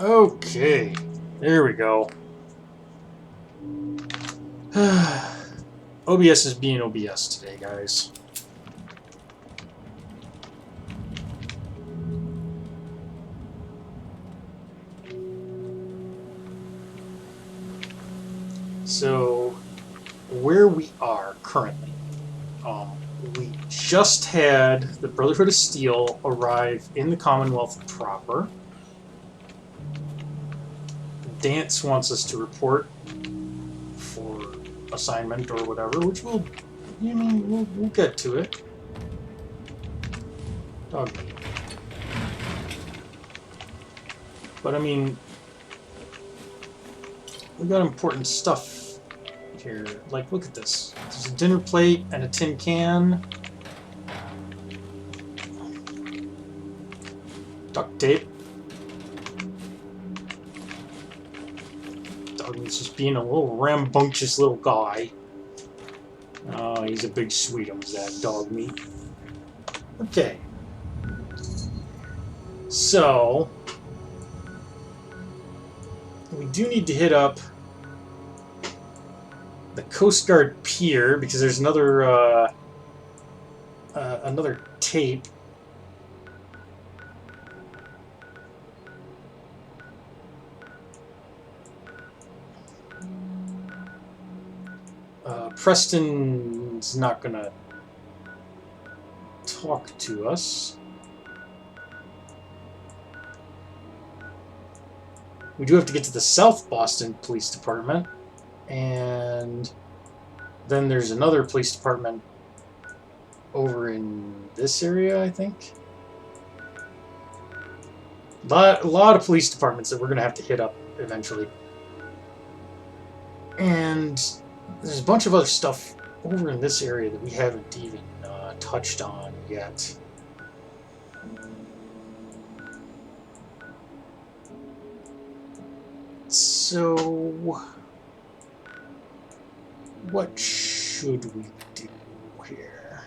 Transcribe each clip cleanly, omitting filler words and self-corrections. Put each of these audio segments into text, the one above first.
Okay, there we go. OBS is being OBS today, guys. So, where we are currently, we just had the Brotherhood of Steel arrive in the Commonwealth proper. Dance wants us to report for assignment or whatever, which we'll get to it. Dog meat. But I mean, we got important stuff here. Like, look at this. There's a dinner plate and a tin can. Duct tape. Dogmeat's just being a little rambunctious little guy. Oh, he's a big sweetums, that Dogmeat. Okay. So, we do need to hit up the Coast Guard Pier because there's another tape. Preston's not gonna talk to us. We do have to get to the South Boston Police Department, and then there's another police department over in this area, I think. A lot of police departments that we're going to have to hit up eventually. And there's a bunch of other stuff over in this area that we haven't even touched on yet. So, what should we do here?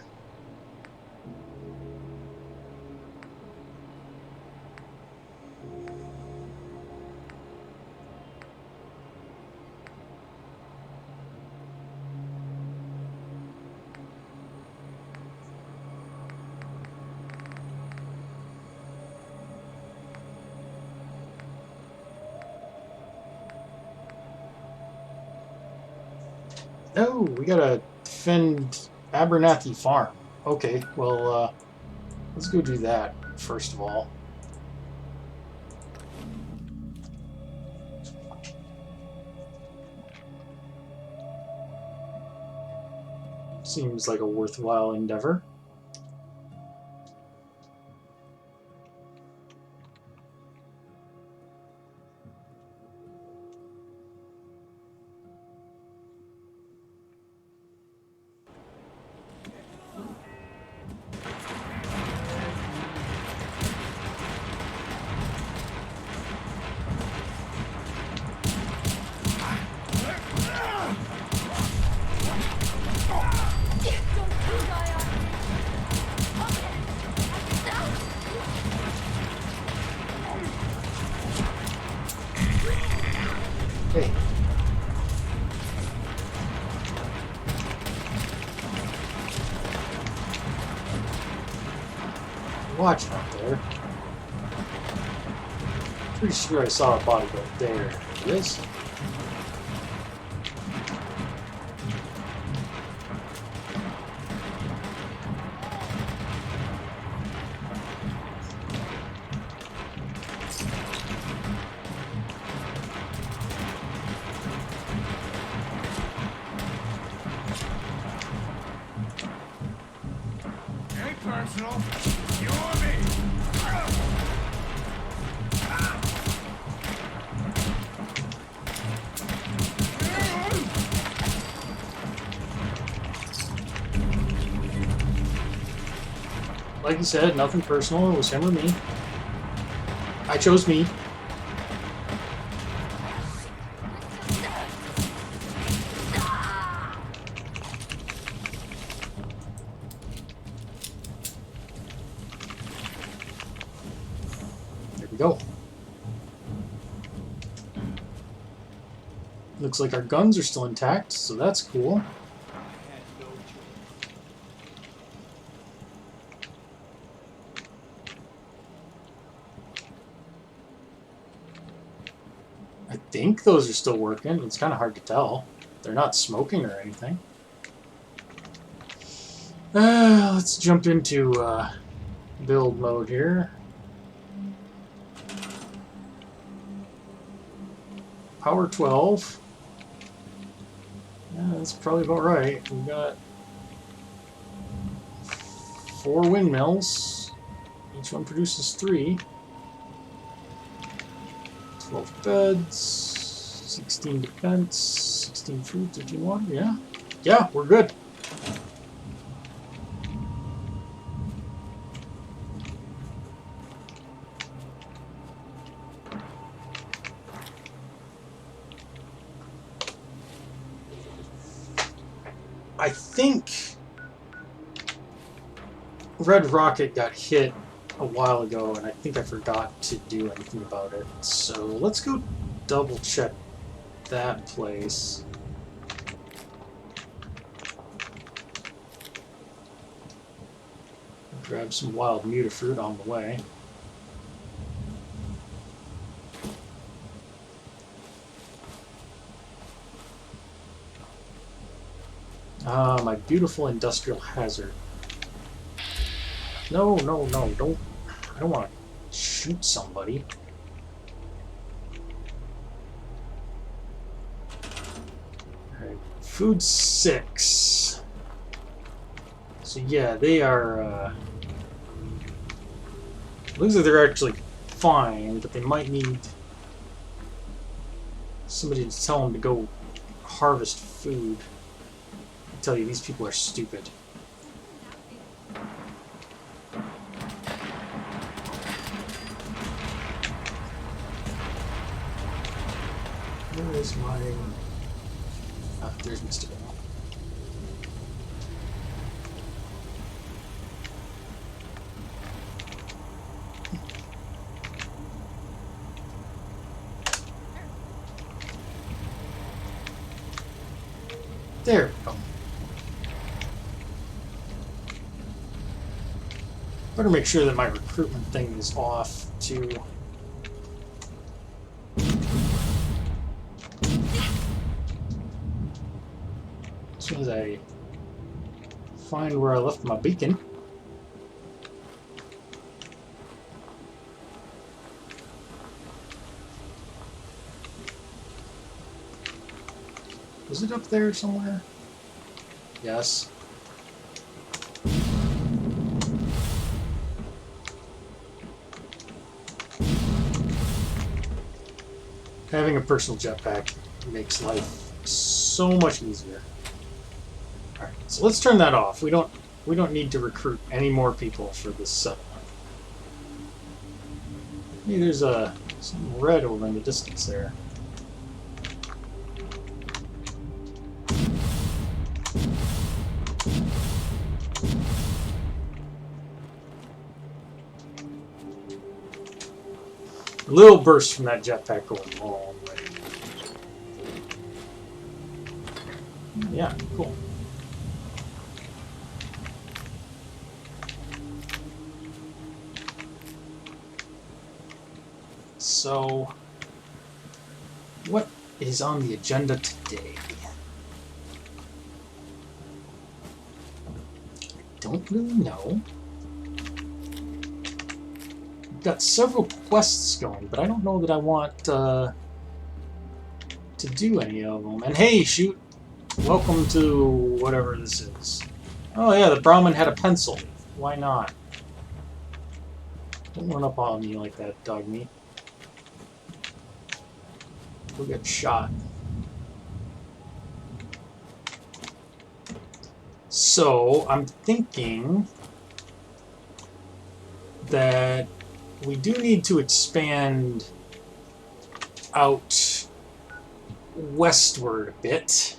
Oh, we gotta defend Abernathy Farm. Okay, well, let's go do that first of all. Seems like a worthwhile endeavor. Hey. Watch out there. Pretty sure I saw a body go there. It is. Personal, you or me? Like you said, nothing personal. It was him or me. I chose me. There we go. Looks like our guns are still intact, so that's cool. I think those are still working. It's kind of hard to tell. They're not smoking or anything. Let's jump into build mode here. Power 12. Yeah, that's probably about right. We got 4 windmills. Each one produces 3. 12 beds. 16 defense. 16 food. 13 water. Yeah. Yeah, we're good. I think Red Rocket got hit a while ago, and I think I forgot to do anything about it. So let's go double check that place. Grab some wild mutafruit on the way. My beautiful industrial hazard. No, no, no, don't. I don't want to shoot somebody. Alright, food 6. So yeah, they are, looks like they're actually fine, but they might need somebody to tell them to go harvest food. I tell you, these people are stupid. Where is my... Ah, there's Mr. Bell. There we go. Better make sure that my recruitment thing is off, too. As soon as I find where I left my beacon. Is it up there somewhere? Yes. Having a personal jetpack makes life so much easier. Alright, so let's turn that off. We don't need to recruit any more people for this settlement. Maybe there's some red over in the distance there. A little burst from that jetpack going a long way. Yeah, cool. So, what is on the agenda today? I don't really know. We've got several quests going, but I don't know that I want to do any of them. And hey, shoot! Welcome to whatever this is. Oh yeah, the Brahmin had a pencil. Why not? Don't run up on me like that, dog meat. We'll get shot. So, I'm thinking that we do need to expand out westward a bit.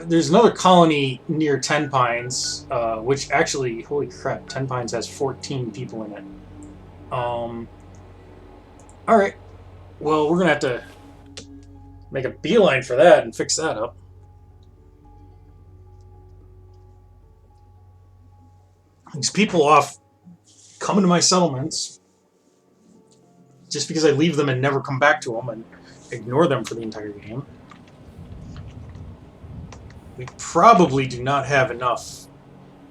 There's another colony near Ten Pines, which actually, holy crap, Ten Pines has 14 people in it. Alright, Well, we're gonna have to make a beeline for that and fix that up. These people off coming to my settlements just because I leave them and never come back to them and ignore them for the entire game. We probably do not have enough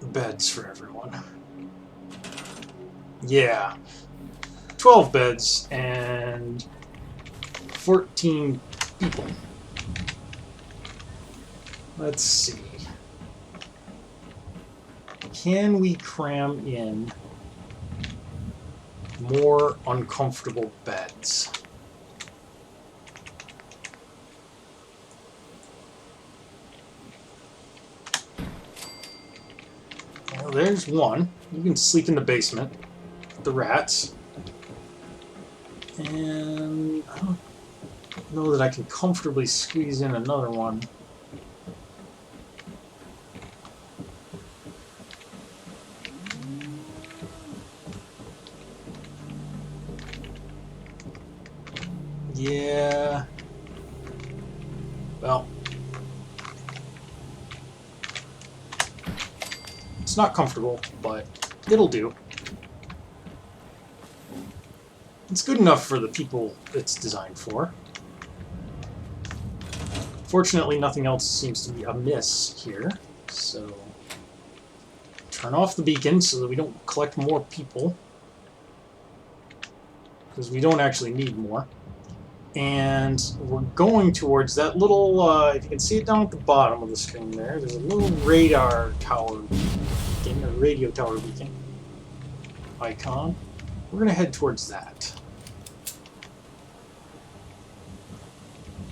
beds for everyone. Yeah. 12 beds and 14 people. Let's see. Can we cram in more uncomfortable beds? Well, there's one. You can sleep in the basement with the rats. And I don't know that I can comfortably squeeze in another one. Yeah. Well. It's not comfortable, but it'll do. It's good enough for the people it's designed for. Fortunately, nothing else seems to be amiss here, so turn off the beacon so that we don't collect more people, because we don't actually need more. And we're going towards that little, if you can see it down at the bottom of the screen there, there's a little radar tower beacon, or radio tower beacon icon. We're going to head towards that.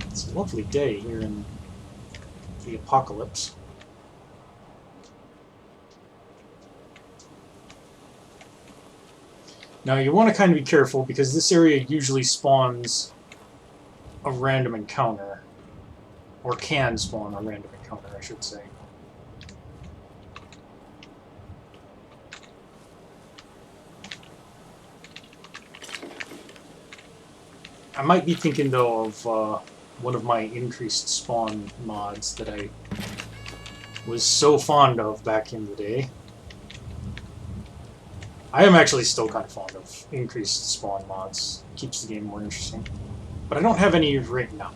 It's a lovely day here in the apocalypse. Now you want to kind of be careful because this area usually spawns a random encounter. Or can spawn a random encounter, I should say. I might be thinking though of one of my increased spawn mods that I was so fond of back in the day. I am actually still kind of fond of increased spawn mods. It keeps the game more interesting. But I don't have any right now.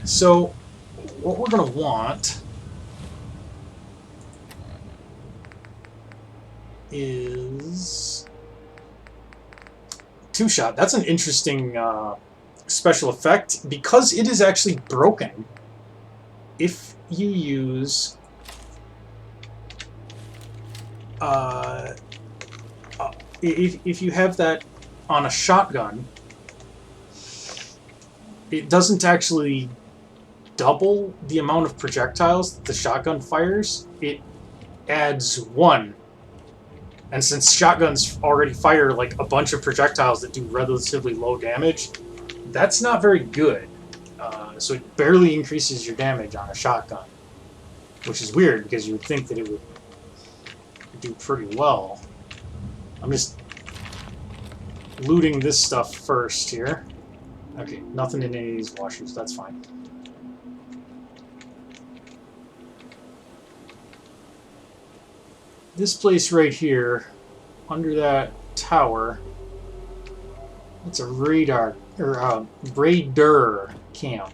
So, what we're going to want is two-shot. That's an interesting special effect because it is actually broken. If you use if you have that on a shotgun, it doesn't actually double the amount of projectiles that the shotgun fires. It adds 1. And since shotguns already fire like a bunch of projectiles that do relatively low damage, that's not very good. So it barely increases your damage on a shotgun, which is weird because you would think that it would do pretty well. I'm just looting this stuff first here. Okay, nothing in any of these washers, that's fine. This place right here, under that tower, it's a radar, or a raider camp.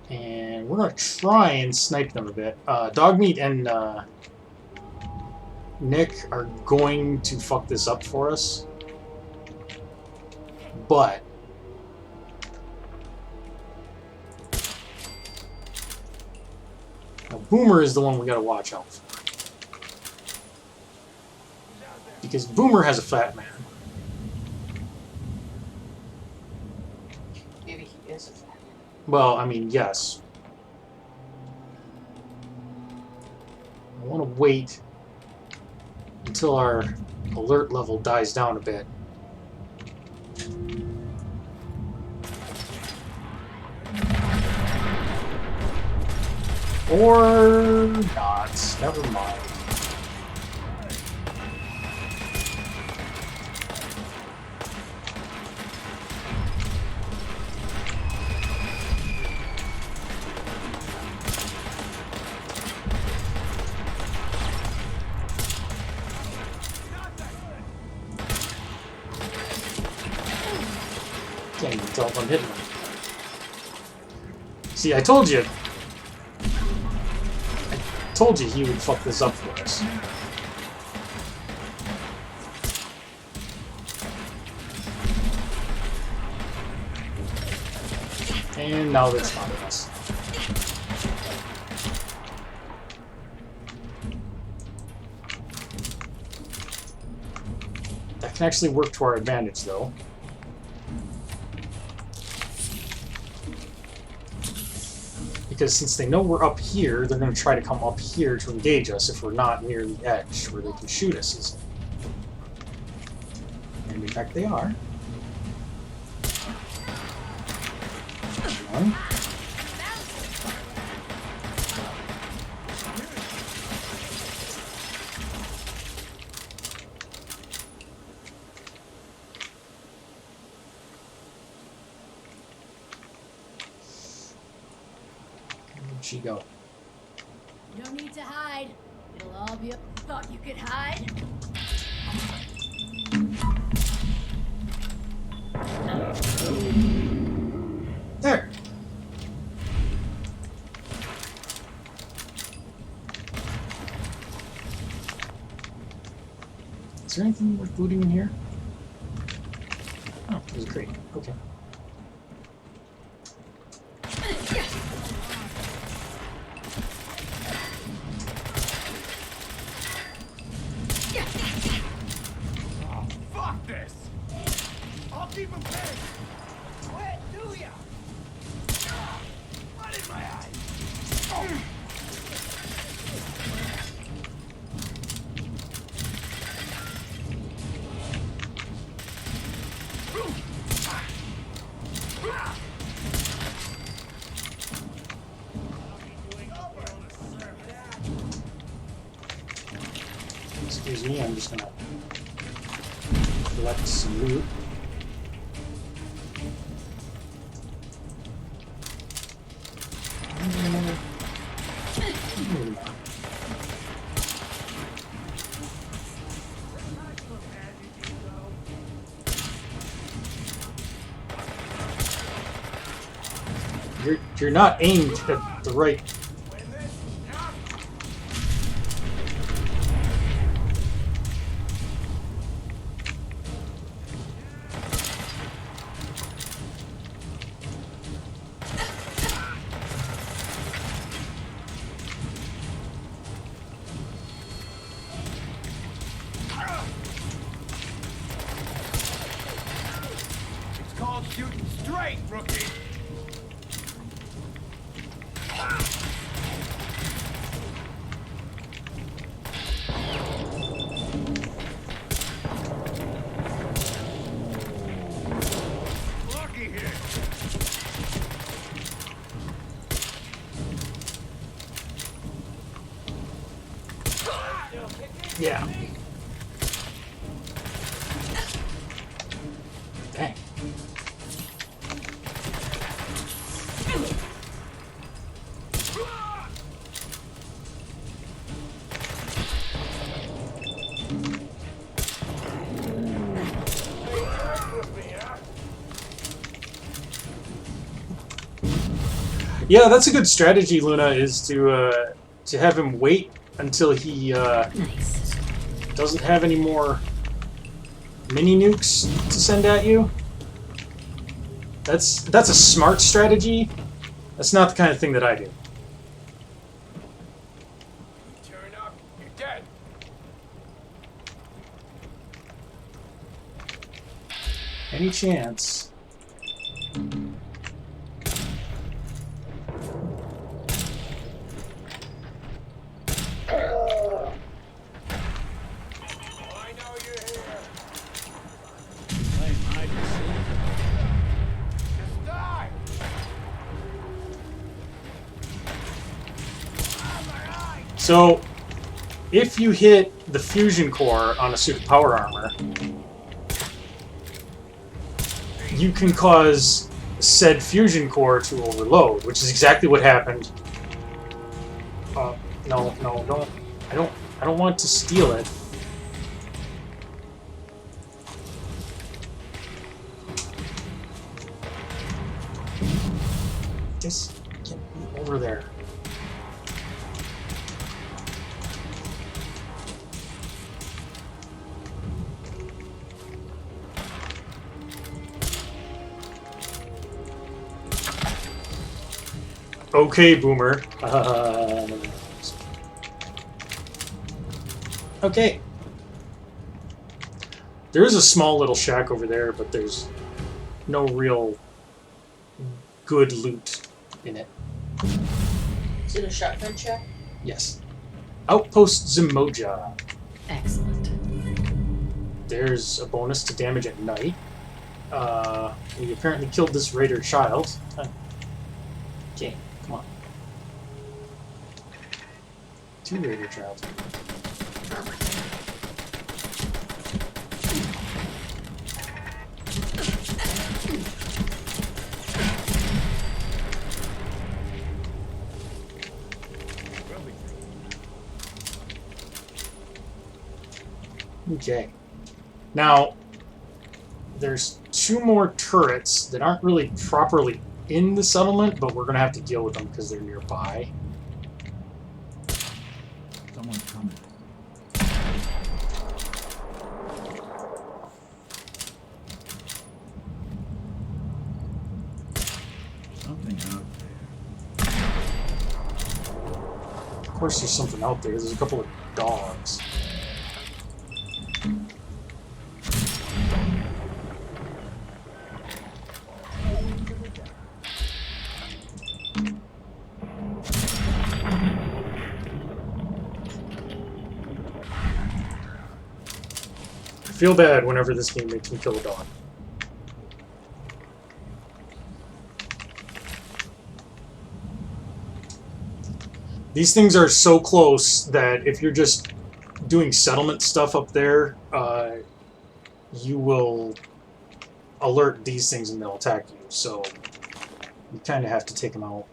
And we're going to try and snipe them a bit. Dogmeat and Nick are going to fuck this up for us. But now, Boomer is the one we got to watch out for. Because Boomer has a fat man. Maybe he is a fat man. Well, I mean, yes. I want to wait until our alert level dies down a bit. Or not. Never mind. Can't even tell if I'm hitting him. See, I told you. I told you he would fuck this up for us. And now they're spawning us. That can actually work to our advantage, though. Because since they know we're up here, they're going to try to come up here to engage us if we're not near the edge where they can shoot us easily. And in fact, they are. One. Where'd she go? You don't need to hide. It'll all be up. Thought you could hide? There. Is there anything worth looting in here? Oh, there's a crate. Okay. Oh, fuck this! I'll keep him paid! Where do ya? Blood in my eyes! Oh. Excuse me, I'm just gonna collect some loot. You're not aimed at the right. It's called shooting straight, rookie! Lucky hit! Yeah. Dang. Yeah, that's a good strategy, Luna, is to have him wait until he Nice. doesn't have any more mini nukes to send at you. That's a smart strategy. That's not the kind of thing that I do. Turn up, you're dead! Any chance? Oh, I know you're here! Just die! Ah, my eye! So, if you hit the fusion core on a suit of power armor, you can cause said fusion core to overload, which is exactly what happened. No, don't. I don't want to steal it. Just get me over there. Okay, Boomer. Okay. There is a small little shack over there, but there's no real good loot in it. Is it a shotgun shack? Yes. Outpost Zimoja. Excellent. There's a bonus to damage at night. We apparently killed this raider child. Okay, come on. 2 raider childs. Okay. Now, there's 2 more turrets that aren't really properly in the settlement, but we're going to have to deal with them because they're nearby. Someone's coming. Something out there. Of course there's something out there. There's a couple of dogs. I feel bad whenever this game makes me kill a dog. These things are so close that if you're just doing settlement stuff up there, you will alert these things and they'll attack you. So you kind of have to take them out.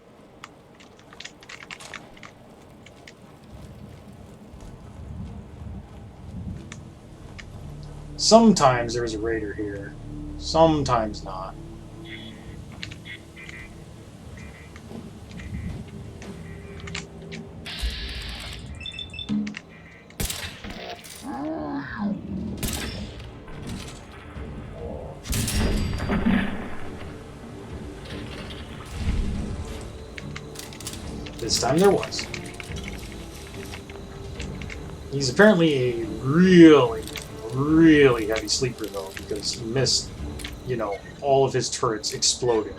Sometimes there's a raider here, sometimes not. This time there was. He's apparently a really heavy sleeper though, because he missed, you know, all of his turrets exploding.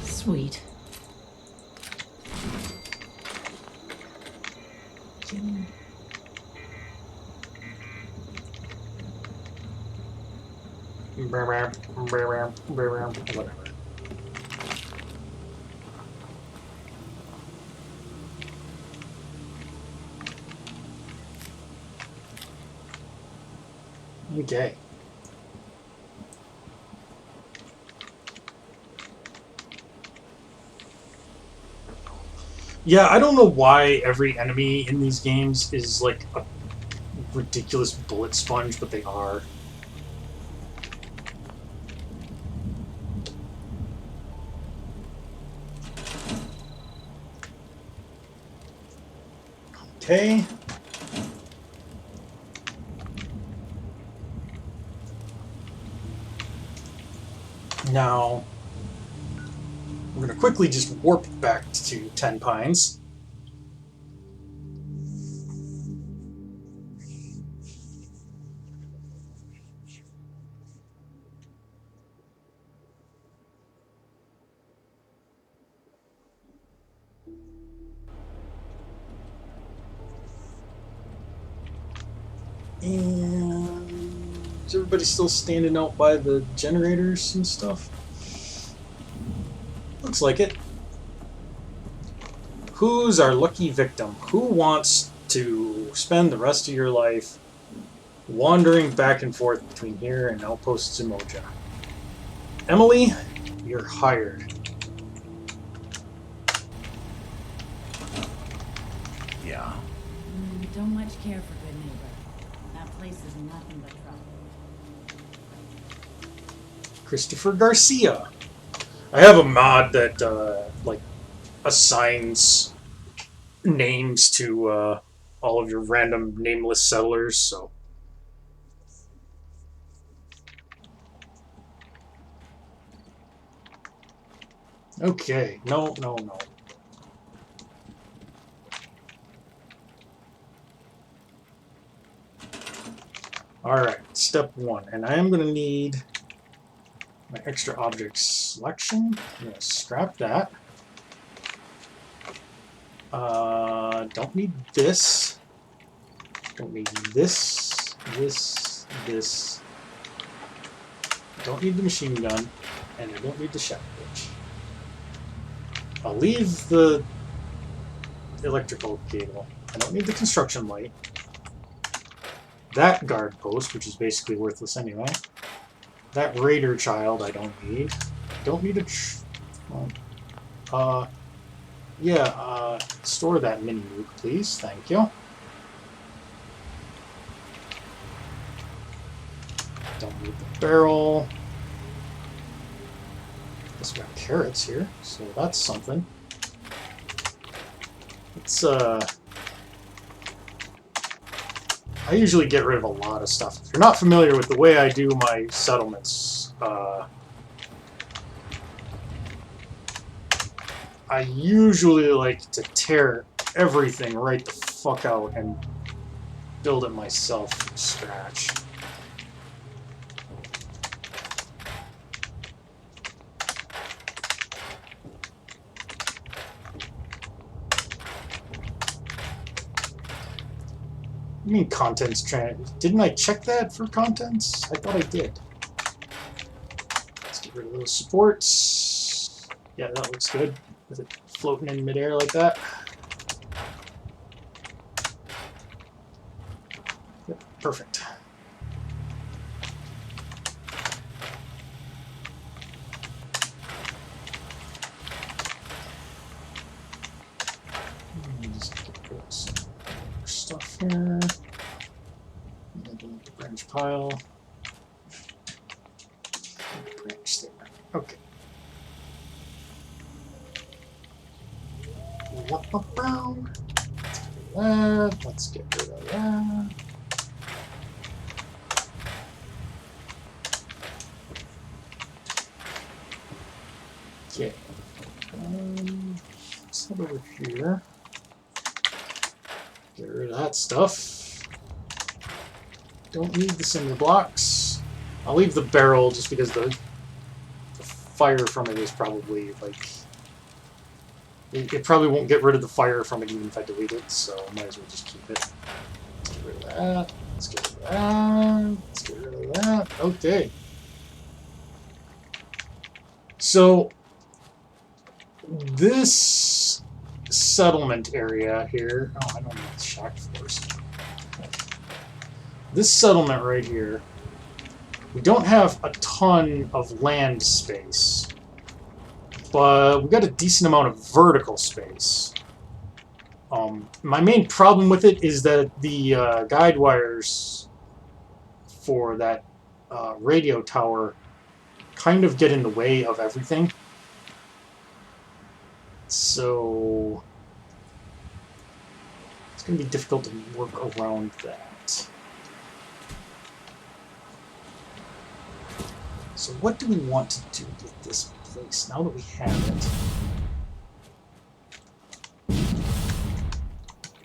Sweet. Whatever. Okay. Yeah, I don't know why every enemy in these games is like a ridiculous bullet sponge, but they are. Okay. Now, we're going to quickly just warp back to 10 Pines. And is everybody still standing out by the generators and stuff? Looks like it. Who's our lucky victim? Who wants to spend the rest of your life wandering back and forth between here and Outpost Zimoja? Emily, you're hired. Yeah. Don't much care for good neighbor. That place is nothing but trouble. Christopher Garcia. I have a mod that like assigns names to all of your random nameless settlers. So okay, no, no, no. All right, step 1, and I am going to need my extra object selection. I'm going to scrap that. Don't need this. Don't need this, this. Don't need the machine gun, and I don't need the shotgun. I'll leave the electrical cable. I don't need the construction light. That guard post, which is basically worthless anyway. That raider child I don't need. Don't need a... store that mini nuke, please. Thank you. Don't need the barrel. Guess we got carrots here, so that's something. It's, I usually get rid of a lot of stuff. If you're not familiar with the way I do my settlements, I usually like to tear everything right the fuck out and build it myself from scratch. You mean contents didn't I check that for contents? I thought I did. Let's get rid of those supports. Yeah, that looks good. With it floating in midair like that. Yep, perfect. Just get rid of some more stuff here. The branch pile. Branch there. Okay. Let's get rid of that. Okay. Let's head over here. Get rid of that stuff. Don't need the cinder blocks. I'll leave the barrel just because the fire from it is probably like... It probably won't get rid of the fire from it even if I delete it, so I might as well just keep it. Let's get rid of that. Let's get rid of that. Let's get rid of that. Okay. So, this settlement area here... Oh, I don't need the shock force. This settlement right here, we don't have a ton of land space. But we've got a decent amount of vertical space. My main problem with it is that the guide wires for that radio tower kind of get in the way of everything. So it's going to be difficult to work around that. So what do we want to do with this place now that we have it?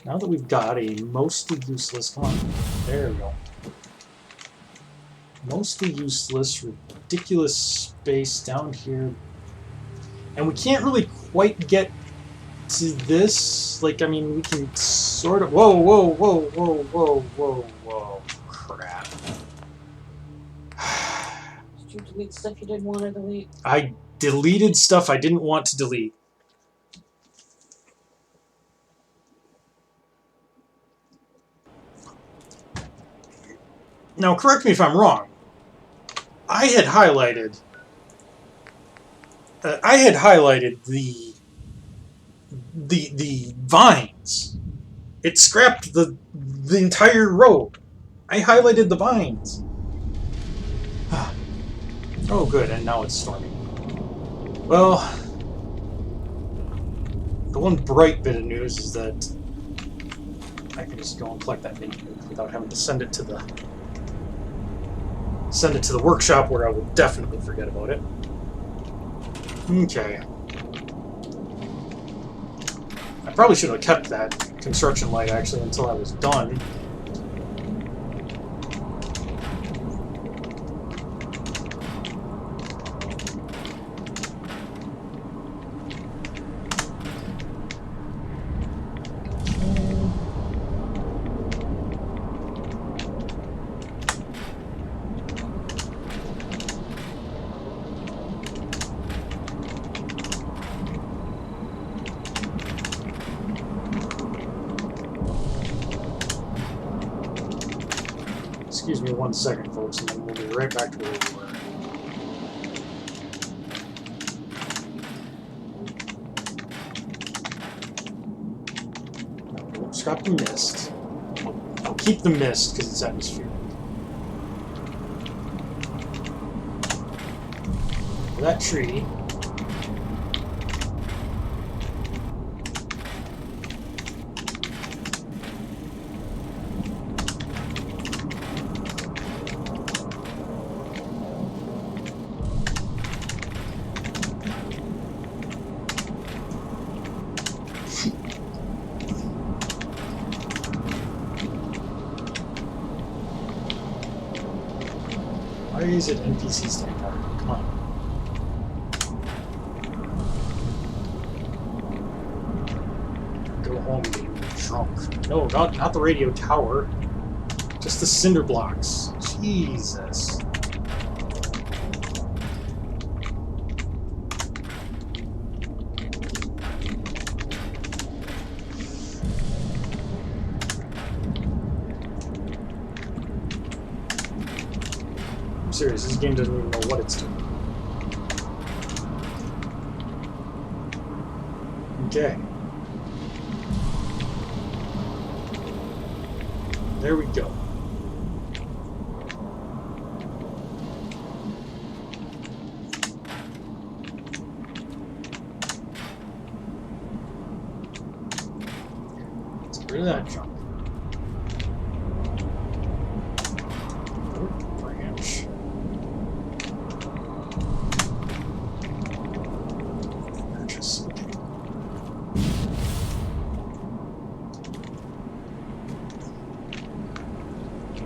Now that we've got a mostly useless... Come on. There we go. Mostly useless, ridiculous space down here. And we can't really quite get to this. Like, I mean, we can sort of... Whoa, whoa, whoa, whoa, whoa, whoa, whoa. Crap. Did you delete stuff you didn't want to delete? I deleted stuff I didn't want to delete. Now, correct me if I'm wrong. I had highlighted the vines. It scrapped the entire road. I highlighted the vines. Oh, good, and now it's storming. Well, the one bright bit of news is that I can just go and collect that mini nuke without having to send it to the workshop where I will definitely forget about it. Okay. I probably should have kept that construction light actually until I was done. Excuse me 1 second, folks, and then we'll be right back to where we were. No, don't stop the mist. I'll keep the mist because it's atmospheric. That tree. Why is it NPC stand out? Come on. Go home getting drunk. No, not the radio tower. Just the cinder blocks. Jesus. I'm serious, this game doesn't even know what it's doing. Okay. There we go. Let's get rid of that junk. Branch. Just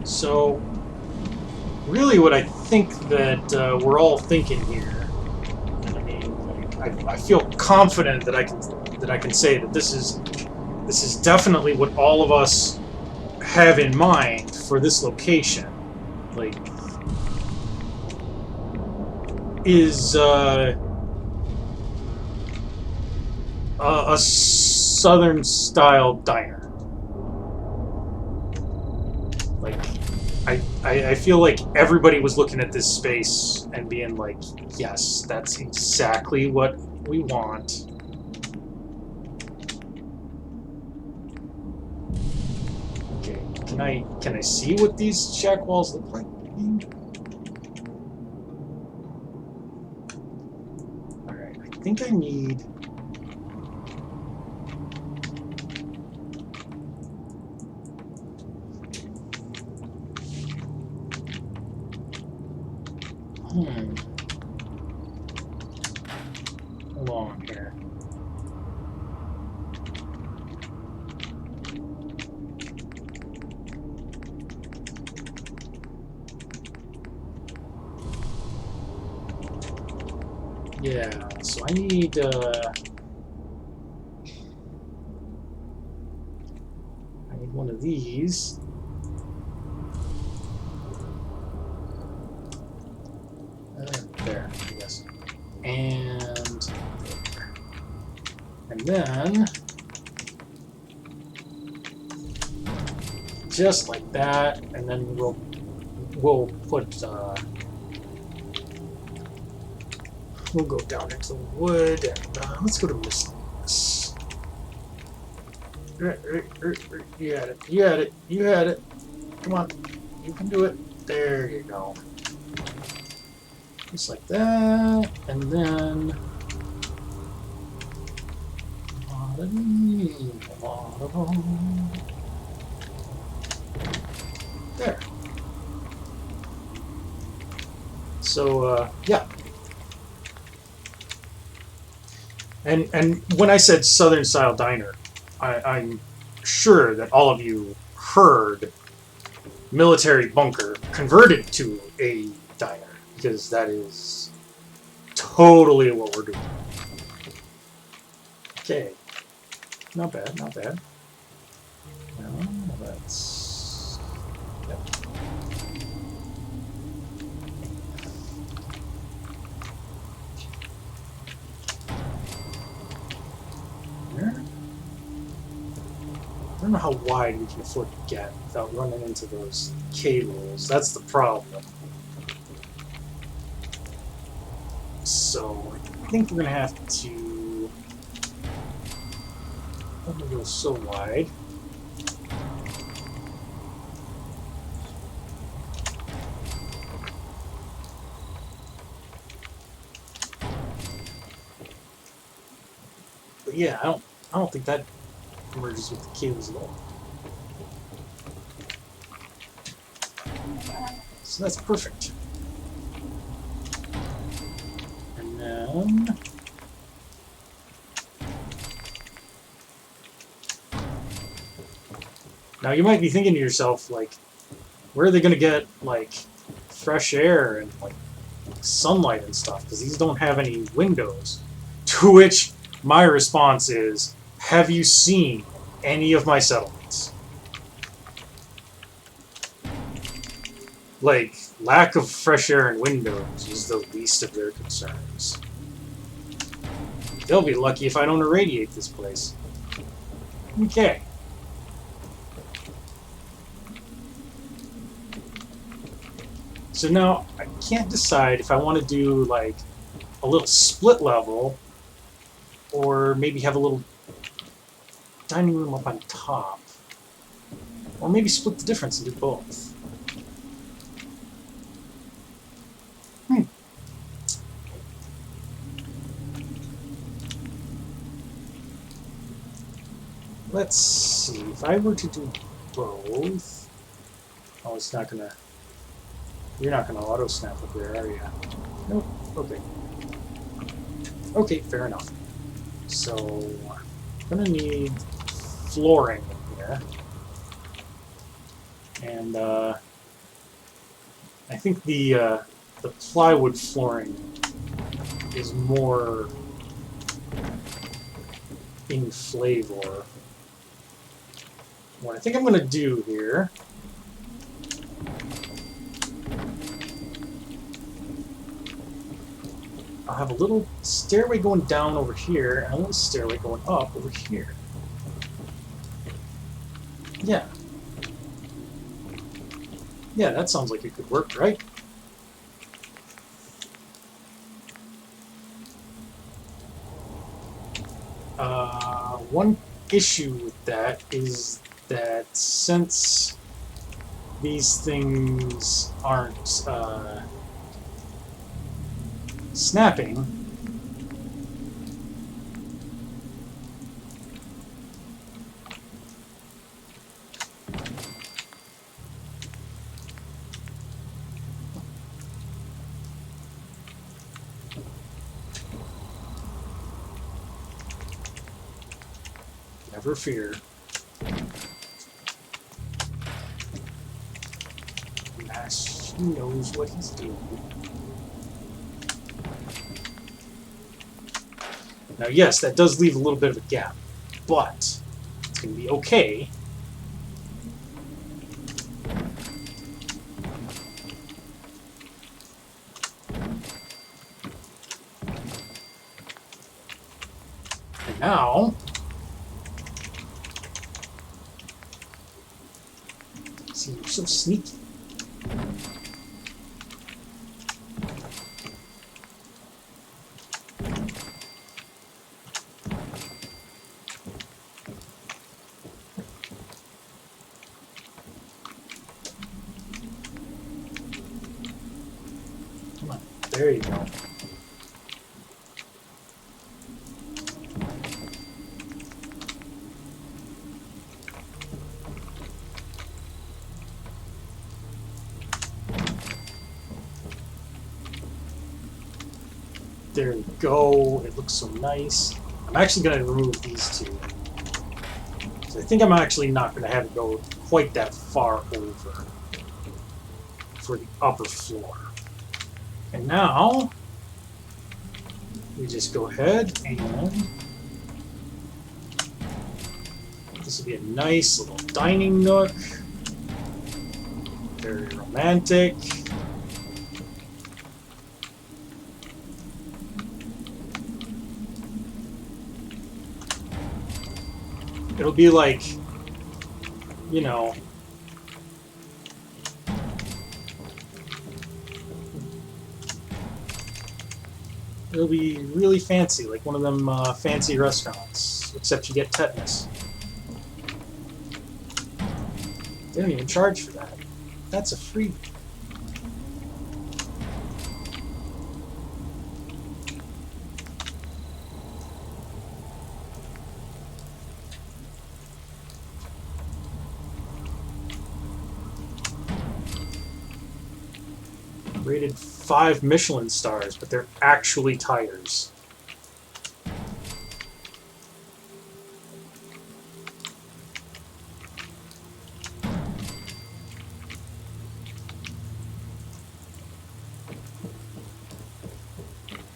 so, really, what I think that we're all thinking here, and I mean, like, I feel confident that I can say that this is definitely what all of us have in mind for this location. Like, is a southern style diner. Like, I feel like everybody was looking at this space and being like, yes, that's exactly what we want. Okay, can I see what these shack walls look like? Alright, I think I need... Hold on here. Yeah, so I need one of these. There, I guess. And then just like that, and then we'll put we'll go down into the wood and let's go to miscellaneous. You had it. You had it. You had it. Come on, you can do it. There you go. Just like that, and then There. So, yeah. And when I said Southern style diner, I'm sure that all of you heard military bunker converted to a diner, because that is totally what we're doing. Okay. Not bad, not bad. No, that's... Yep. There. I don't know how wide we can afford to get without running into those cables. That's the problem. So I think we're gonna have to... I'm gonna go so wide. But yeah, I don't think that merges with the cables at all. So that's perfect. And then... Now you might be thinking to yourself, like, where are they going to get, like, fresh air and, like, sunlight and stuff? Because these don't have any windows. To which my response is, have you seen any of my settlements? Like, lack of fresh air and windows is the least of their concerns. They'll be lucky if I don't irradiate this place. Okay. So now, I can't decide if I want to do, like, a little split level, or maybe have a little dining room up on top. Or maybe split the difference and do both. Let's see, if I were to do both... Oh, it's not gonna... You're not gonna auto-snap up there, are you? Nope. Okay. Okay, fair enough. So, I'm gonna need flooring in here. And, I think the plywood flooring is more in flavor. What I think I'm gonna do here... I'll have a little stairway going down over here, and a little stairway going up over here. Yeah. Yeah, that sounds like it could work, right? One issue with that is that since these things aren't, snapping, never fear. Nash knows what he's doing. Now, yes, that does leave a little bit of a gap, but it's going to be okay. And now, see, you're so sneaky. There you go. Come There we go. It looks so nice. I'm actually going to remove these two. So I think I'm actually not going to have it go quite that far over for the upper floor. And now, we just go ahead and this will be a nice little dining nook. Very romantic. It'll be like, you know, it'll be really fancy, like one of them fancy restaurants, except you get tetanus. They don't even charge for that. That's a freebie. Rated 5 Michelin stars, but they're actually tires.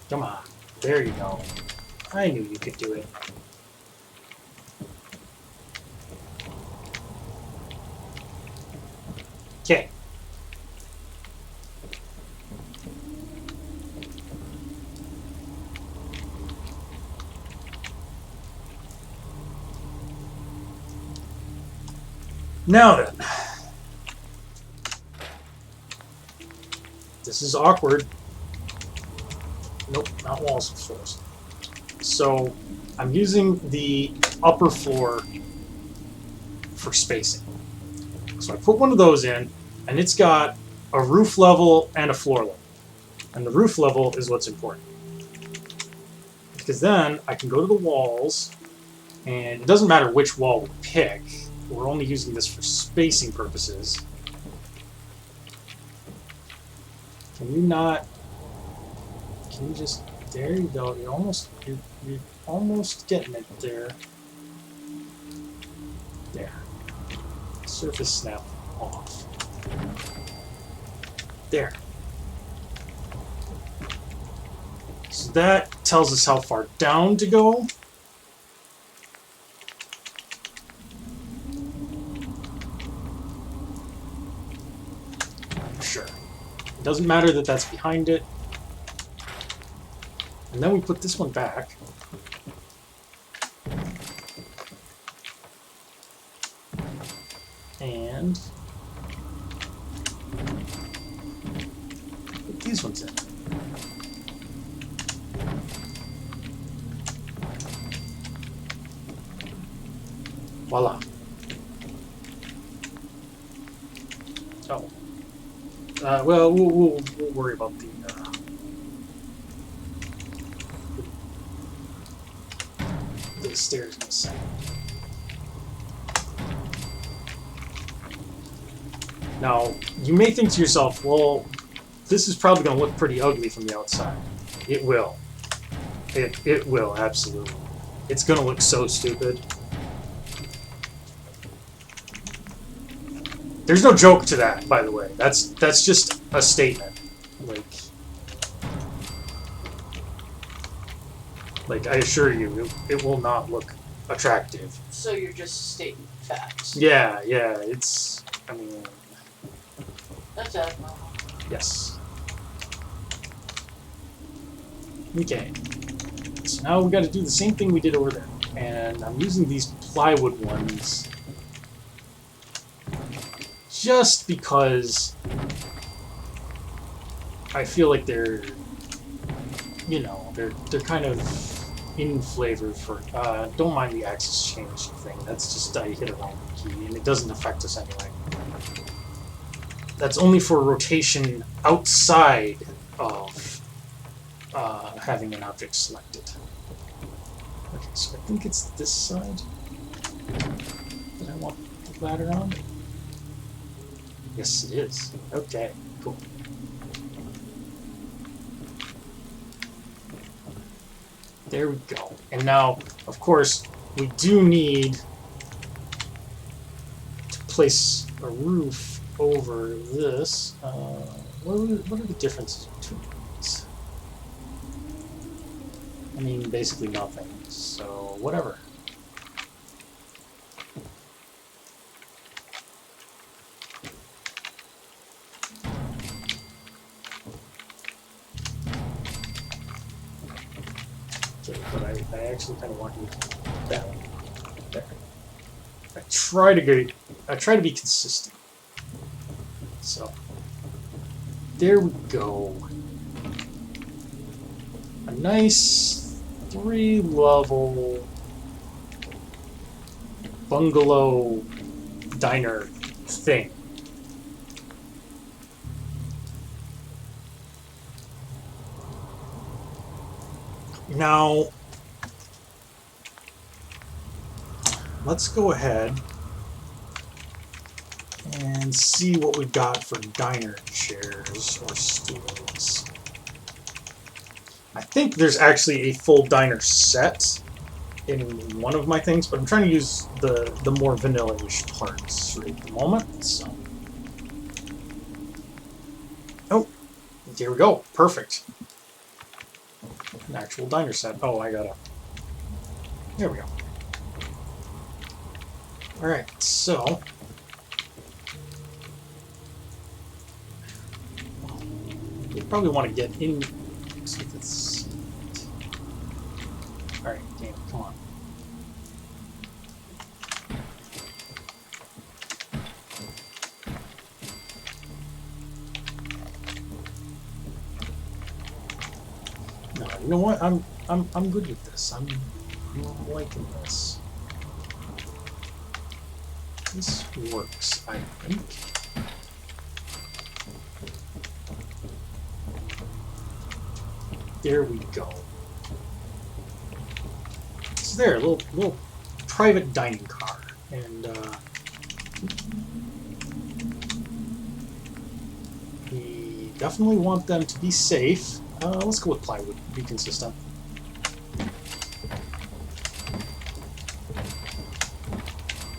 Come on. There you go. I knew you could do it. Okay. Now then. This is awkward. Nope, not walls and floors. So, I'm using the upper floor for spacing. So I put one of those in, and it's got a roof level and a floor level. And the roof level is what's important. Because then I can go to the walls, and it doesn't matter which wall we pick. We're only using this for spacing purposes. Can you not... Can you just... There you go. You're almost getting it there. There. Surface snap off. There. So that tells us how far down to go. Sure. It doesn't matter that that's behind it. And then we put this one back. And put these ones in. Voila. Oh. Well, we'll worry about the stairs in a second. Now, you may think to yourself, well, this is probably going to look pretty ugly from the outside. It will. It will, absolutely. It's going to look so stupid. There's no joke to that, by the way. That's just a statement. Like I assure you, it will not look attractive. So you're just stating facts. Yeah, it's... I mean... That's admirable. Yes. Okay. So now we got to do the same thing we did over there. And I'm using these plywood ones just because I feel like they're, you know, they're kind of in flavor for, don't mind the axis change thing, that's just I hit a wrong key and it doesn't affect us anyway. That's only for rotation outside of having an object selected. Okay, so I think it's this side that I want the ladder on. Yes, it is. Okay, cool. There we go. And now, of course, we do need to place a roof over this. What are the differences between these? I mean, basically nothing. So, whatever. Okay, but I actually kind of want you to that one. There. I try to be consistent. So there we go. A nice 3-level bungalow diner thing. Now, let's go ahead and see what we got for diner chairs or stools. I think there's actually a full diner set in one of my things, but I'm trying to use the more vanilla-ish parts right at the moment. So, oh, there we go, perfect. An actual diner set. Oh, I gotta. There we go. All right, so. We probably want to get in. See if it's. All right, game, come on. No, you know what? I'm good with this. I'm liking this. This works, I think. There we go. So there, a little private dining car, and we definitely want them to be safe. Let's go with plywood. Be consistent.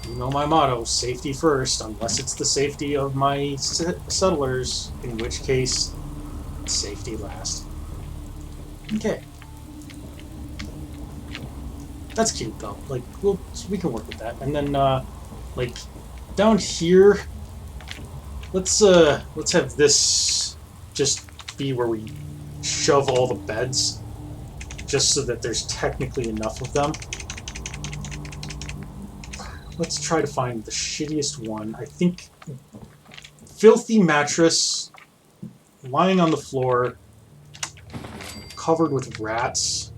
You know my motto: safety first, unless it's the safety of my settlers, in which case, safety last. Okay. That's cute though. Like we can work with that. And then like down here, let's have this just be where we shove all the beds, just so that there's technically enough of them. Let's try to find the shittiest one. I think filthy mattress lying on the floor, covered with rats.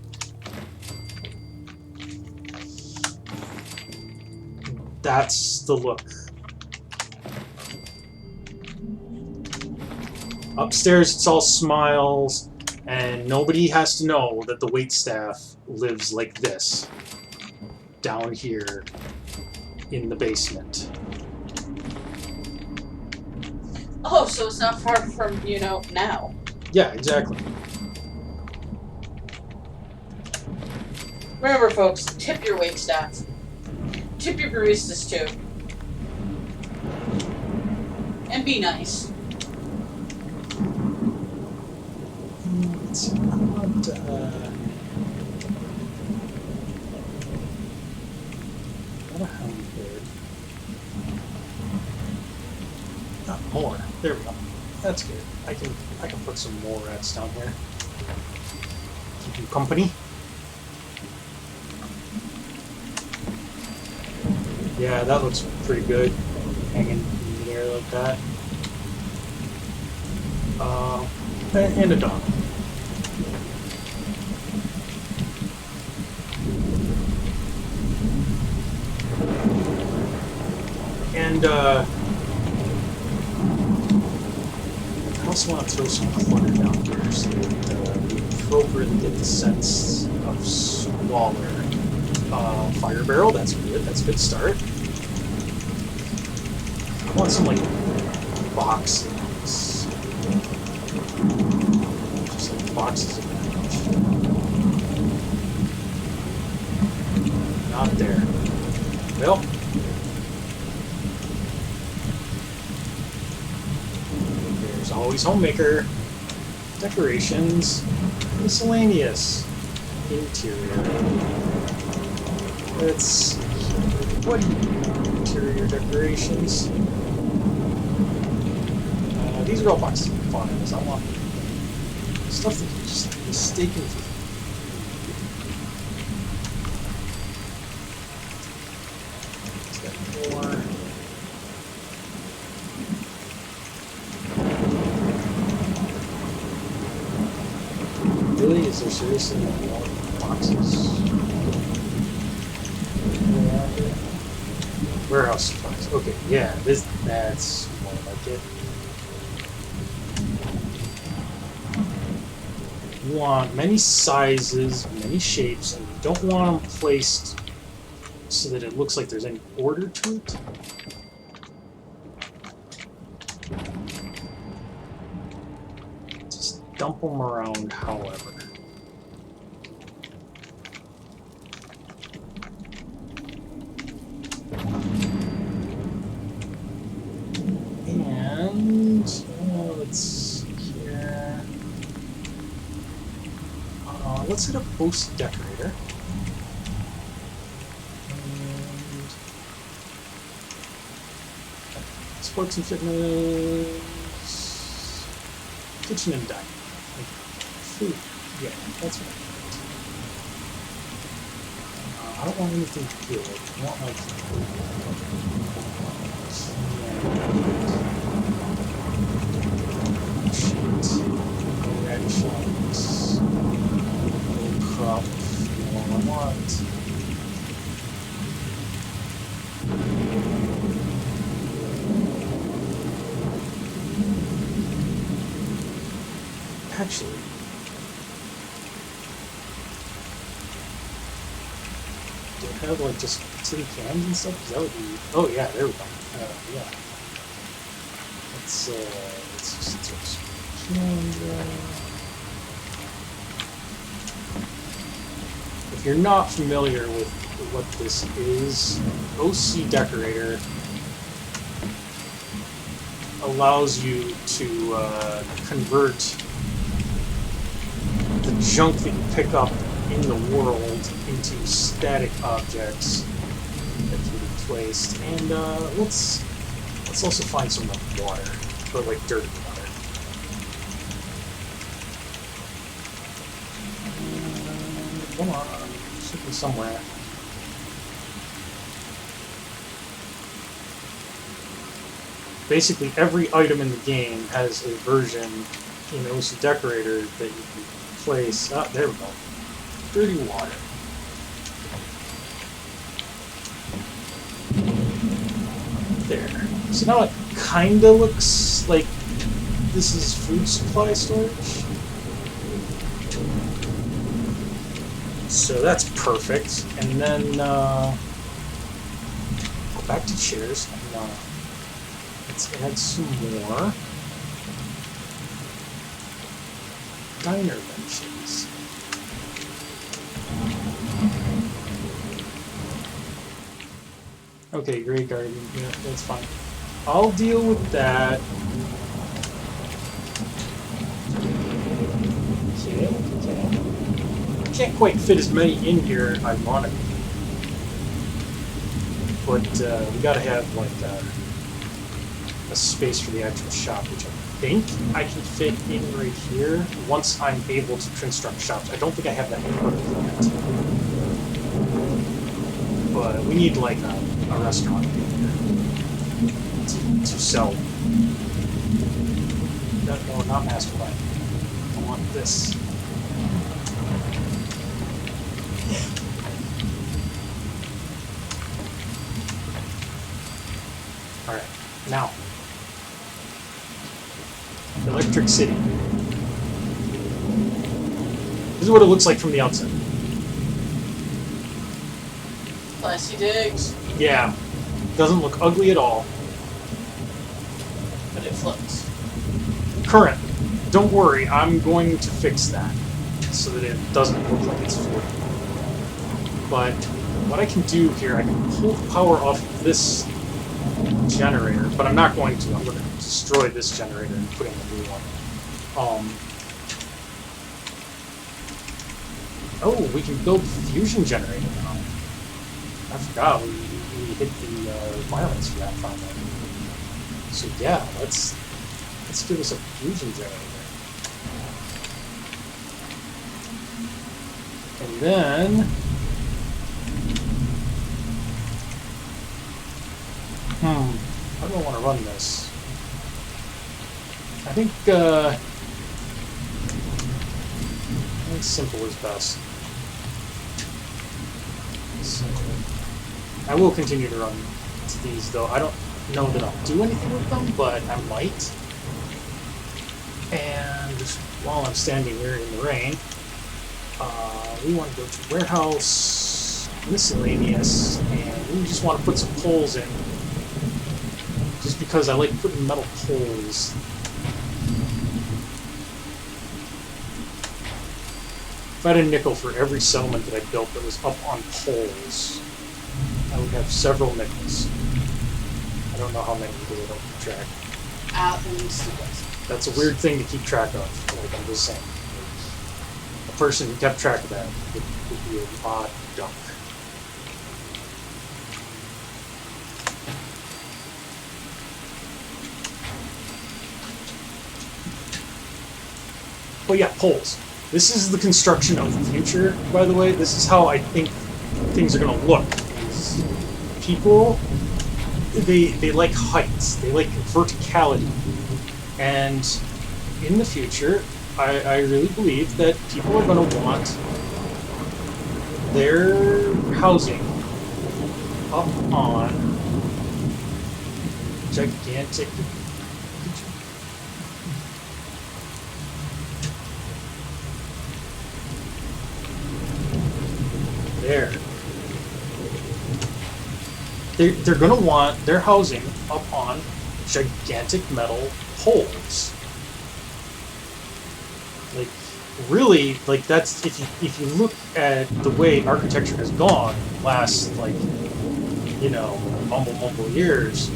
That's the look. Upstairs, it's all smiles, and nobody has to know that the waitstaff lives like this down here in the basement. Oh, so it's not far from, you know, now. Yeah, exactly. Remember, folks, tip your waitstaff. Tip your baristas, too. And be nice. Let's see, I want, not a houndbird. Not more. There we go. That's good. I can put some more rats down here. Keep you company. Yeah, that looks pretty good. Hanging in the air like that. And a dog. And I also want to throw some clutter down here so that we appropriately get the sense of squalor. Fire barrel, that's good. That's a good start. I want some, like, boxes. Just like boxes of damage. not there. Well. There's always homemaker. Decorations. Miscellaneous. Interior. Let's... What interior decorations? These are all boxes of files. I want stuff that you just mistaken for. Let's get more. Really? Is there seriously more boxes? Warehouse supplies. Okay, yeah, that's more like it. You want many sizes, many shapes, and you don't want them placed so that it looks like there's any order to it. Just dump them around however. And let's see here. Let's hit a post decorator. And sports and fitness, kitchen and dining, food. Yeah, that's right. I don't want anything good. I want like red shorts, crop. I want. Actually, do I have like just tin cans and stuff? 'Cause that would be. Oh yeah, there we go. Yeah. Let's just throw some cans. If you're not familiar with what this is, OC Decorator allows you to convert the junk that you pick up in the world into static objects that can be placed. And let's also find some like water, or like dirty water. Come on, should be somewhere. Basically, every item in the game has a version in OC Decorator that you can place. Ah, there we go. Dirty water. There. So now it kinda looks like this is food supply storage. So that's perfect. And then go back to chairs and let's add some more diner benches. Okay, great garden. Yeah, that's fine. I'll deal with that. Okay. Can't quite fit as many in here, ironically. But we gotta have like a space for the actual shop, which I think I can fit in right here once I'm able to construct shops. I don't think I have that perfect yet. But we need like a restaurant in here to sell. No, not master plan. I want this. Alright, now. Electric City. This is what it looks like from the outside. Classy digs. Yeah. Doesn't look ugly at all. But it floats. Currently. Don't worry, I'm going to fix that so that it doesn't look like it's floating. But what I can do here, I can pull power off of this generator, but I'm not going to. I'm going to destroy this generator and put in a new one. Oh, we can build fusion generator now. I forgot we hit the requirements for that finally. So yeah, let's give us a fusion generator. And then how do I want to run this? I think simple is best. Simple. I will continue to run to these, though. I don't know that I'll do anything with them, but I might. And while I'm standing here in the rain, we want to go to warehouse, miscellaneous, and we just want to put some poles in. Just because I like putting metal poles. If I had a nickel for every settlement that I built that was up on poles, I would have several nickels. I don't know how many, because I don't keep track. At least a dozen. That's a weird thing to keep track of, like I'm just saying. A person who kept track of that would be a odd duck. But yeah, poles. This is the construction of the future, by the way. This is how I think things are going to look. People, they like heights. They like verticality. And in the future, I really believe that people are going to want their housing up on gigantic... There. They're going to want their housing up on gigantic metal poles. Like, really, like that's if you look at the way architecture has gone last, like, you know, mumble years,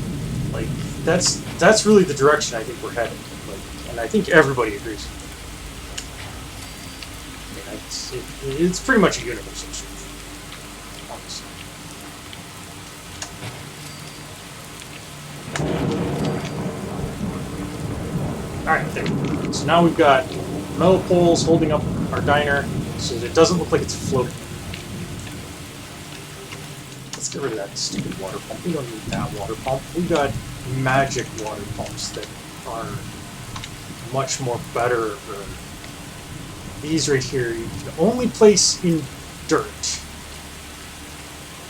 like that's really the direction I think we're headed. Like, and I think everybody agrees. I mean, it's pretty much a universal truth. Alright, there. So now we've got metal poles holding up our diner so that it doesn't look like it's floating. Let's get rid of that stupid water pump. We don't need that water pump. We've got magic water pumps that are much more better. These right here, you can only place in dirt,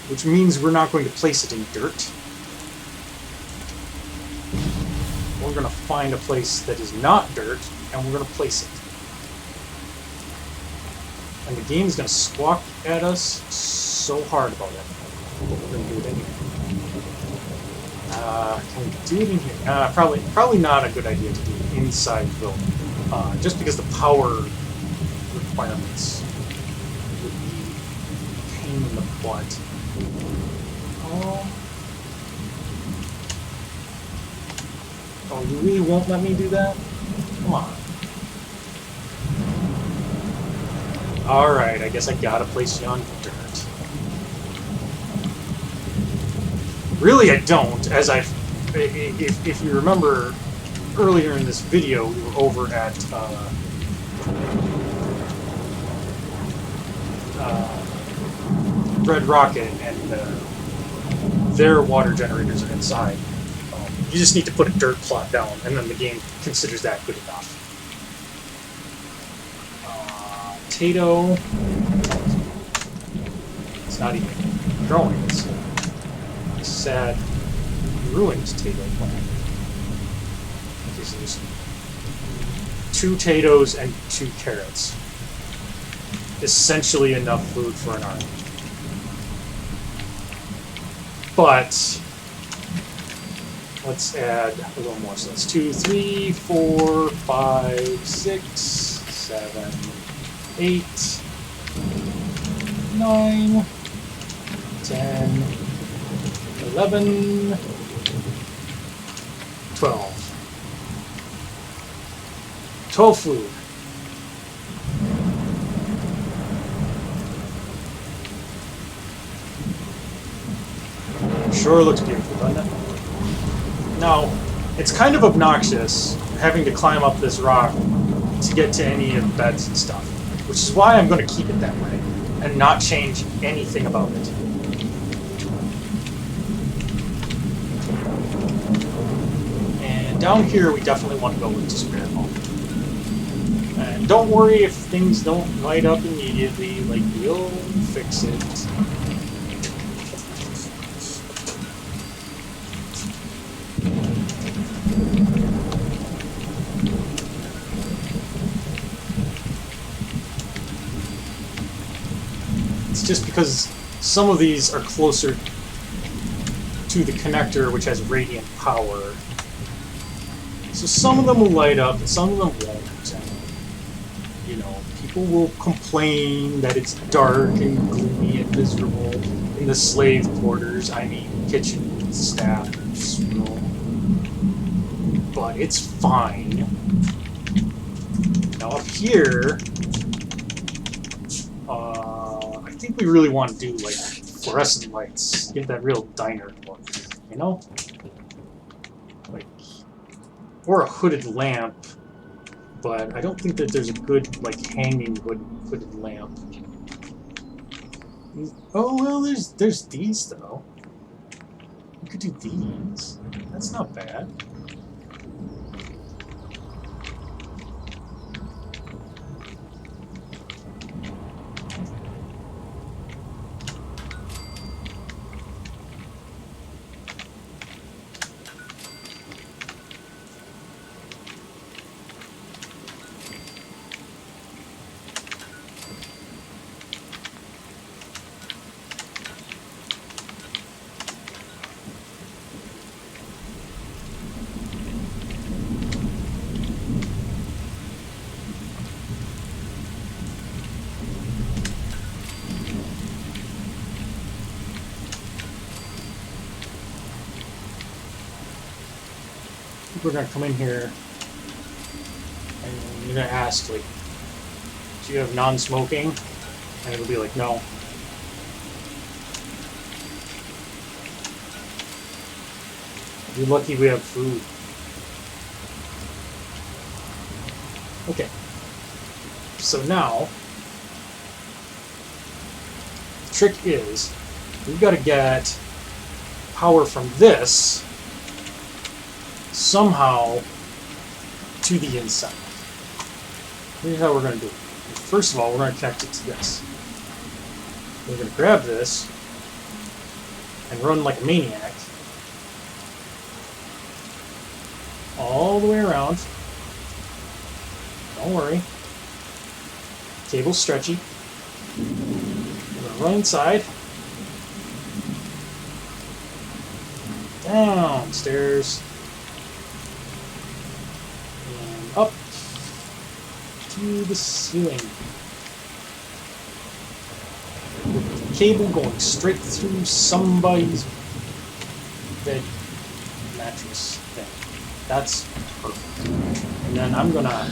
which means we're not going to place it in dirt. We're going to find a place that is not dirt, and we're going to place it. And the game's going to squawk at us so hard about it. But we're going to do it anyway. Can we do it in here? Probably not a good idea to do it inside the building. Just because the power requirements would be a pain in the butt. Oh, you really won't let me do that? Come on. Alright, I guess I gotta place you on dirt. Really, I don't, as if you remember earlier in this video, we were over at, Red Rocket, and their water generators are inside. You just need to put a dirt plot down, and then the game considers that good enough. Potato. It's not even growing. It's a sad, ruined potato plant. Okay, so there's 2 potatoes and 2 carrots. Essentially enough food for an army. But let's add a little more. So that's 2, 3, 4, 5, 6, 7, 8, 9, 10, 11, 12. 12 food. Sure looks beautiful, doesn't it? Now, it's kind of obnoxious having to climb up this rock to get to any of the beds and stuff, which is why I'm going to keep it that way and not change anything about it. And down here, we definitely want to go with despair mode. And don't worry if things don't light up immediately, like, we'll fix it. It's just because some of these are closer to the connector, which has radiant power. So some of them will light up, and some of them won't. And, you know, people will complain that it's dark and gloomy and miserable in the slave quarters. I mean, kitchen staff, you know. But it's fine. Now up here, I think we really want to do like fluorescent lights, give that real diner look, you know? Like, or a hooded lamp, but I don't think that there's a good like hanging hooded lamp. Oh well, there's these though. We could do these. That's not bad. We're gonna come in here and you're gonna ask, like, do you have non-smoking? And it'll be like, no. You're lucky we have food. Okay. So now, the trick is, we've got to get power from this somehow to the inside. Here's how we're going to do it. First of all, we're going to connect it to this. We're going to grab this and run like a maniac all the way around. Don't worry. Cable's stretchy. We're going to run inside. Downstairs. Up to the ceiling. With the cable going straight through somebody's bed mattress thing. That's perfect. And then I'm gonna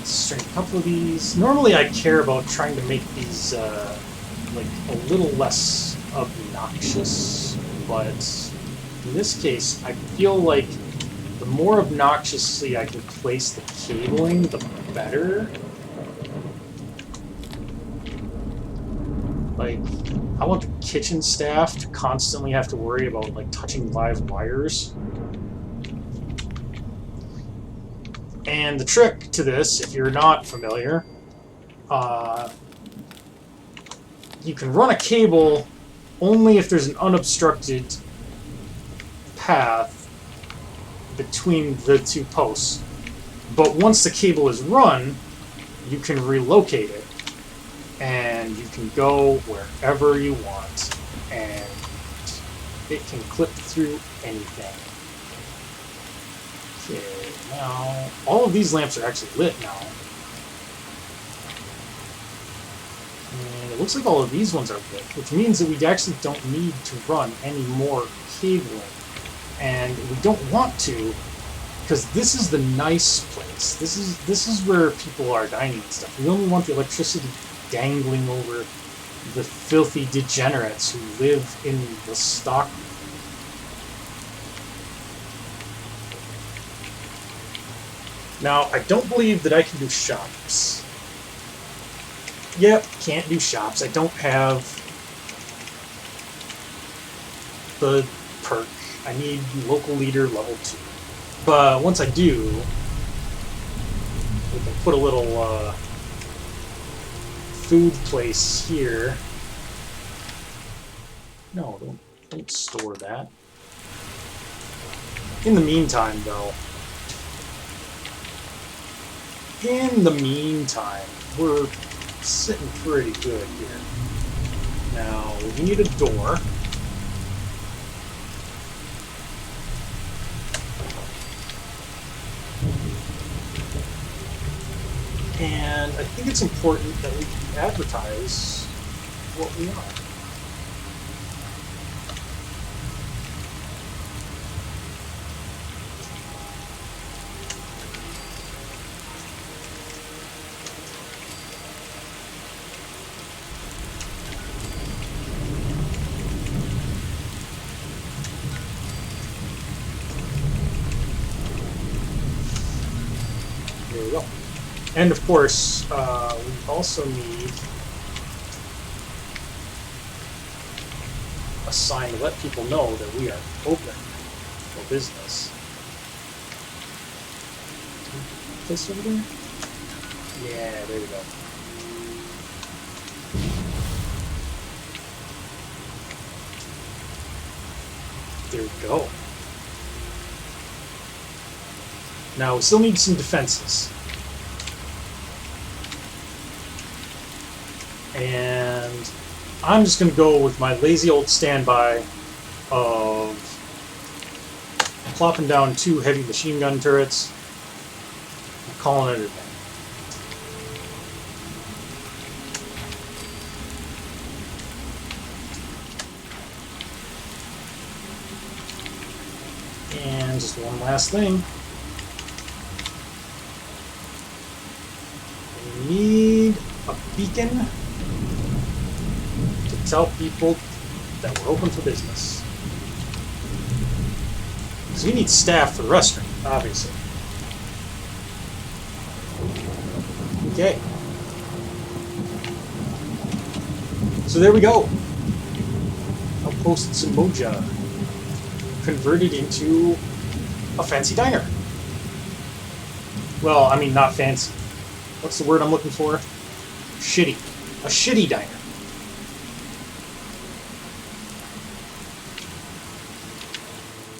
string a couple of these. Normally I care about trying to make these like a little less obnoxious, but in this case I feel like the more obnoxiously I can place the cabling, the better. Like, I want the kitchen staff to constantly have to worry about, like, touching live wires. And the trick to this, if you're not familiar, you can run a cable only if there's an unobstructed path between the two posts. But once the cable is run, you can relocate it and you can go wherever you want and it can clip through anything. Okay, now all of these lamps are actually lit now. And it looks like all of these ones are good, which means that we actually don't need to run any more cabling. And we don't want to, because this is the nice place. This is where people are dining and stuff. We only want the electricity dangling over the filthy degenerates who live in the stock. Now, I don't believe that I can do shops. Yep, can't do shops. I don't have the perk. I need local leader level 2. But once I do, we can put a little food place here. No, don't store that. In the meantime, though, we're sitting pretty good here. Now, we need a door. And I think it's important that we advertise what we are. There we go. And of course, we also need a sign to let people know that we are open for business. Place over there? Yeah, there we go. There we go. Now, we still need some defenses. And I'm just going to go with my lazy old standby of plopping down 2 heavy machine gun turrets and calling it a day. And just one last thing. We need a beacon to tell people that we're open for business. Because we need staff for the restaurant, obviously. Okay. So there we go. Outpost Samoja converted into a fancy diner. Well, I mean, not fancy. What's the word I'm looking for? Shitty. A shitty diner.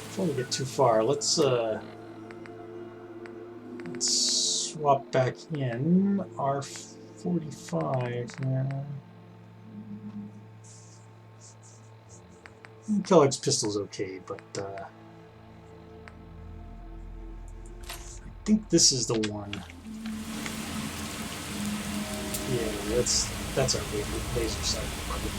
Before we get too far, let's swap back in R45 now. Kellogg's pistol's okay, but I think this is the one. Yeah, that's our laser sight target.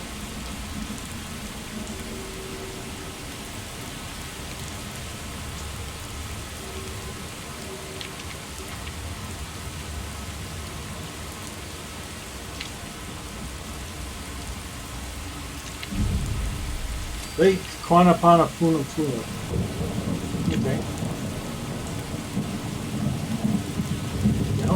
Lake Quanapana Puna Puna. Okay. No.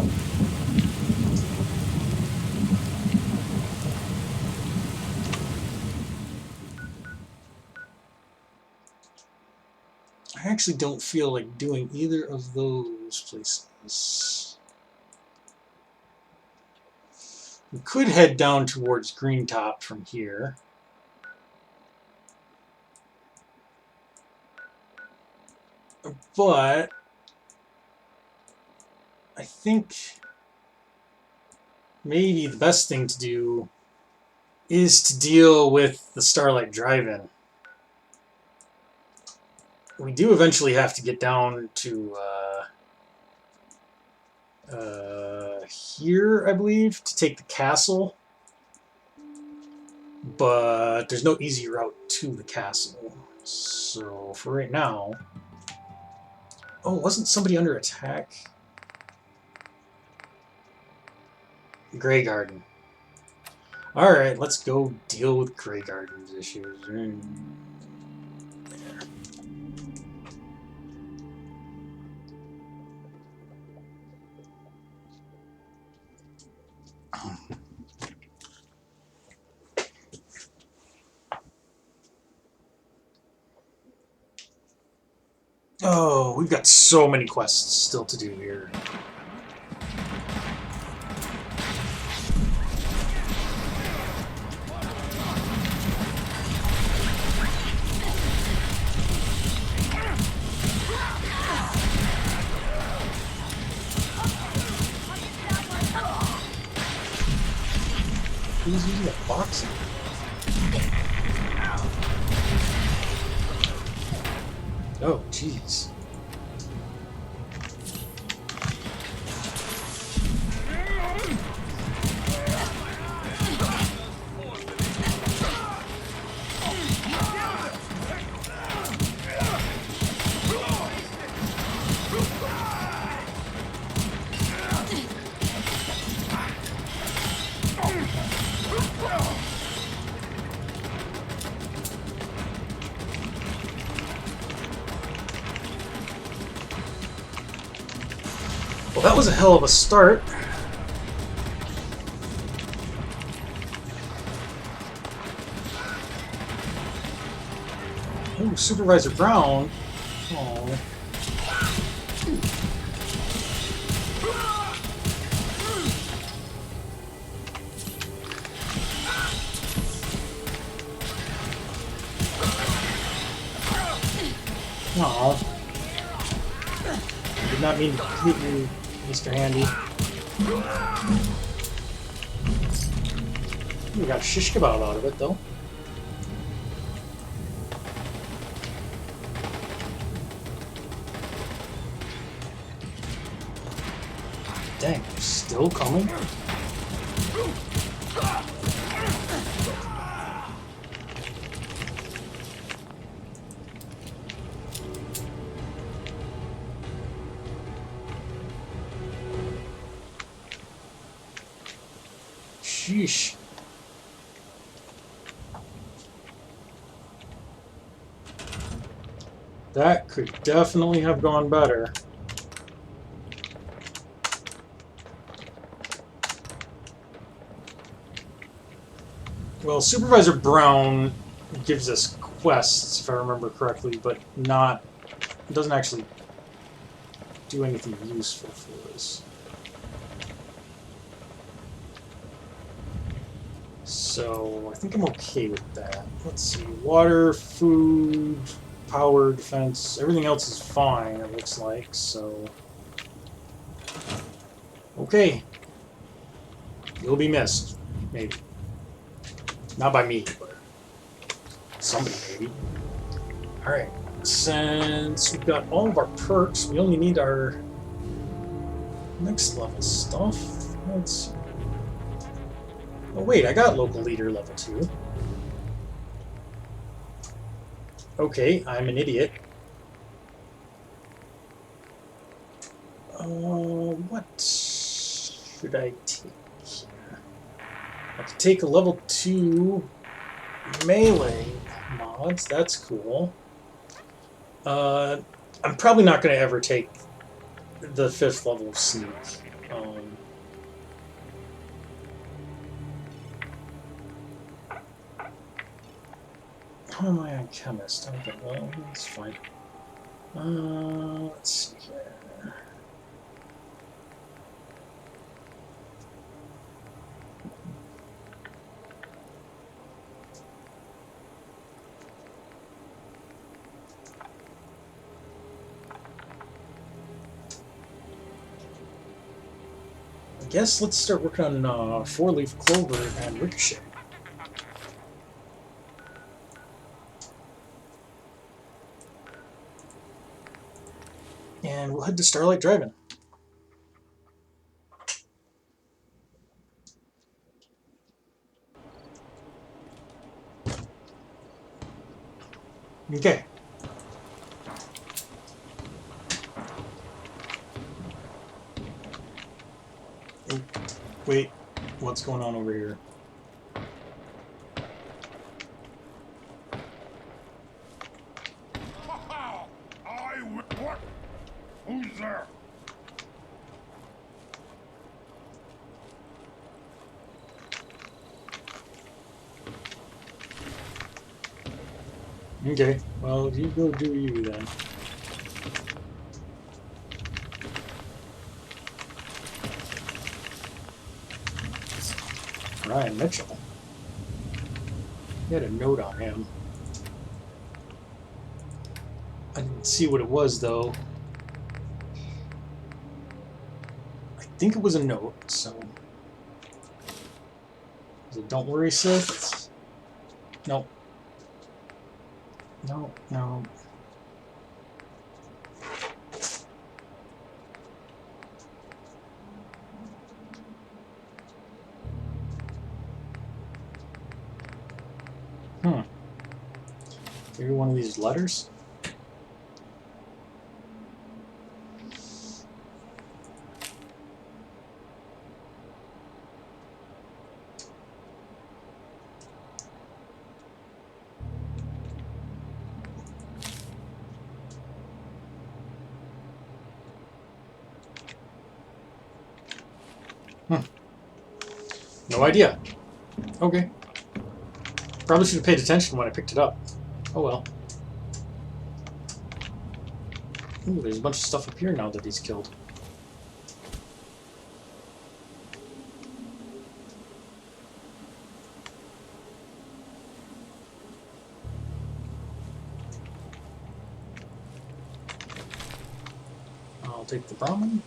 I actually don't feel like doing either of those places. We could head down towards Green Top from here. But I think maybe the best thing to do is to deal with the Starlight Drive-In. We do eventually have to get down to here, I believe, to take the castle. but there's no easy route to the castle. So for right now... Oh, wasn't somebody under attack? Grey Garden. Alright, let's go deal with Grey Garden's issues. Oh, we've got so many quests still to do here. Who's using a boxing? Oh, jeez. Well, that was a hell of a start. Ooh, Supervisor Brown. Oh. Oh. Did not mean to hit you, Mr. Handy. We got a shish kebab out of it, though. Dang, they're still coming? Sheesh. That could definitely have gone better. Well, Supervisor Brown gives us quests, if I remember correctly, but not... It doesn't actually do anything useful for us. So, I think I'm okay with that. Let's see. Water, food, power, defense. Everything else is fine, it looks like, so... Okay. You'll be missed. Maybe. Not by me, but somebody maybe. Alright. Since we've got all of our perks, we only need our next level stuff. Let's see. Oh wait, I got local leader level 2. Okay, I'm an idiot. What should I take here? I could take a level 2 melee mods, that's cool. I'm probably not going to ever take the 5th level of sneak. How am I on chemist? Okay, well, that's fine. Let's see here. I guess let's start working on 4-leaf clover and ricochet. And we'll head to Starlight Drive-In. Okay. Oh, wait, what's going on over here? What? Who's there? Okay, well, you go do you then. Ryan Mitchell. He had a note on him. I didn't see what it was, though. I think it was a note, so... Is it, don't worry, Sith? No. No, no. Maybe one of these letters? No idea. Okay. Probably should have paid attention when I picked it up. Oh well. Ooh, there's a bunch of stuff up here now that he's killed. I'll take the Brahmin.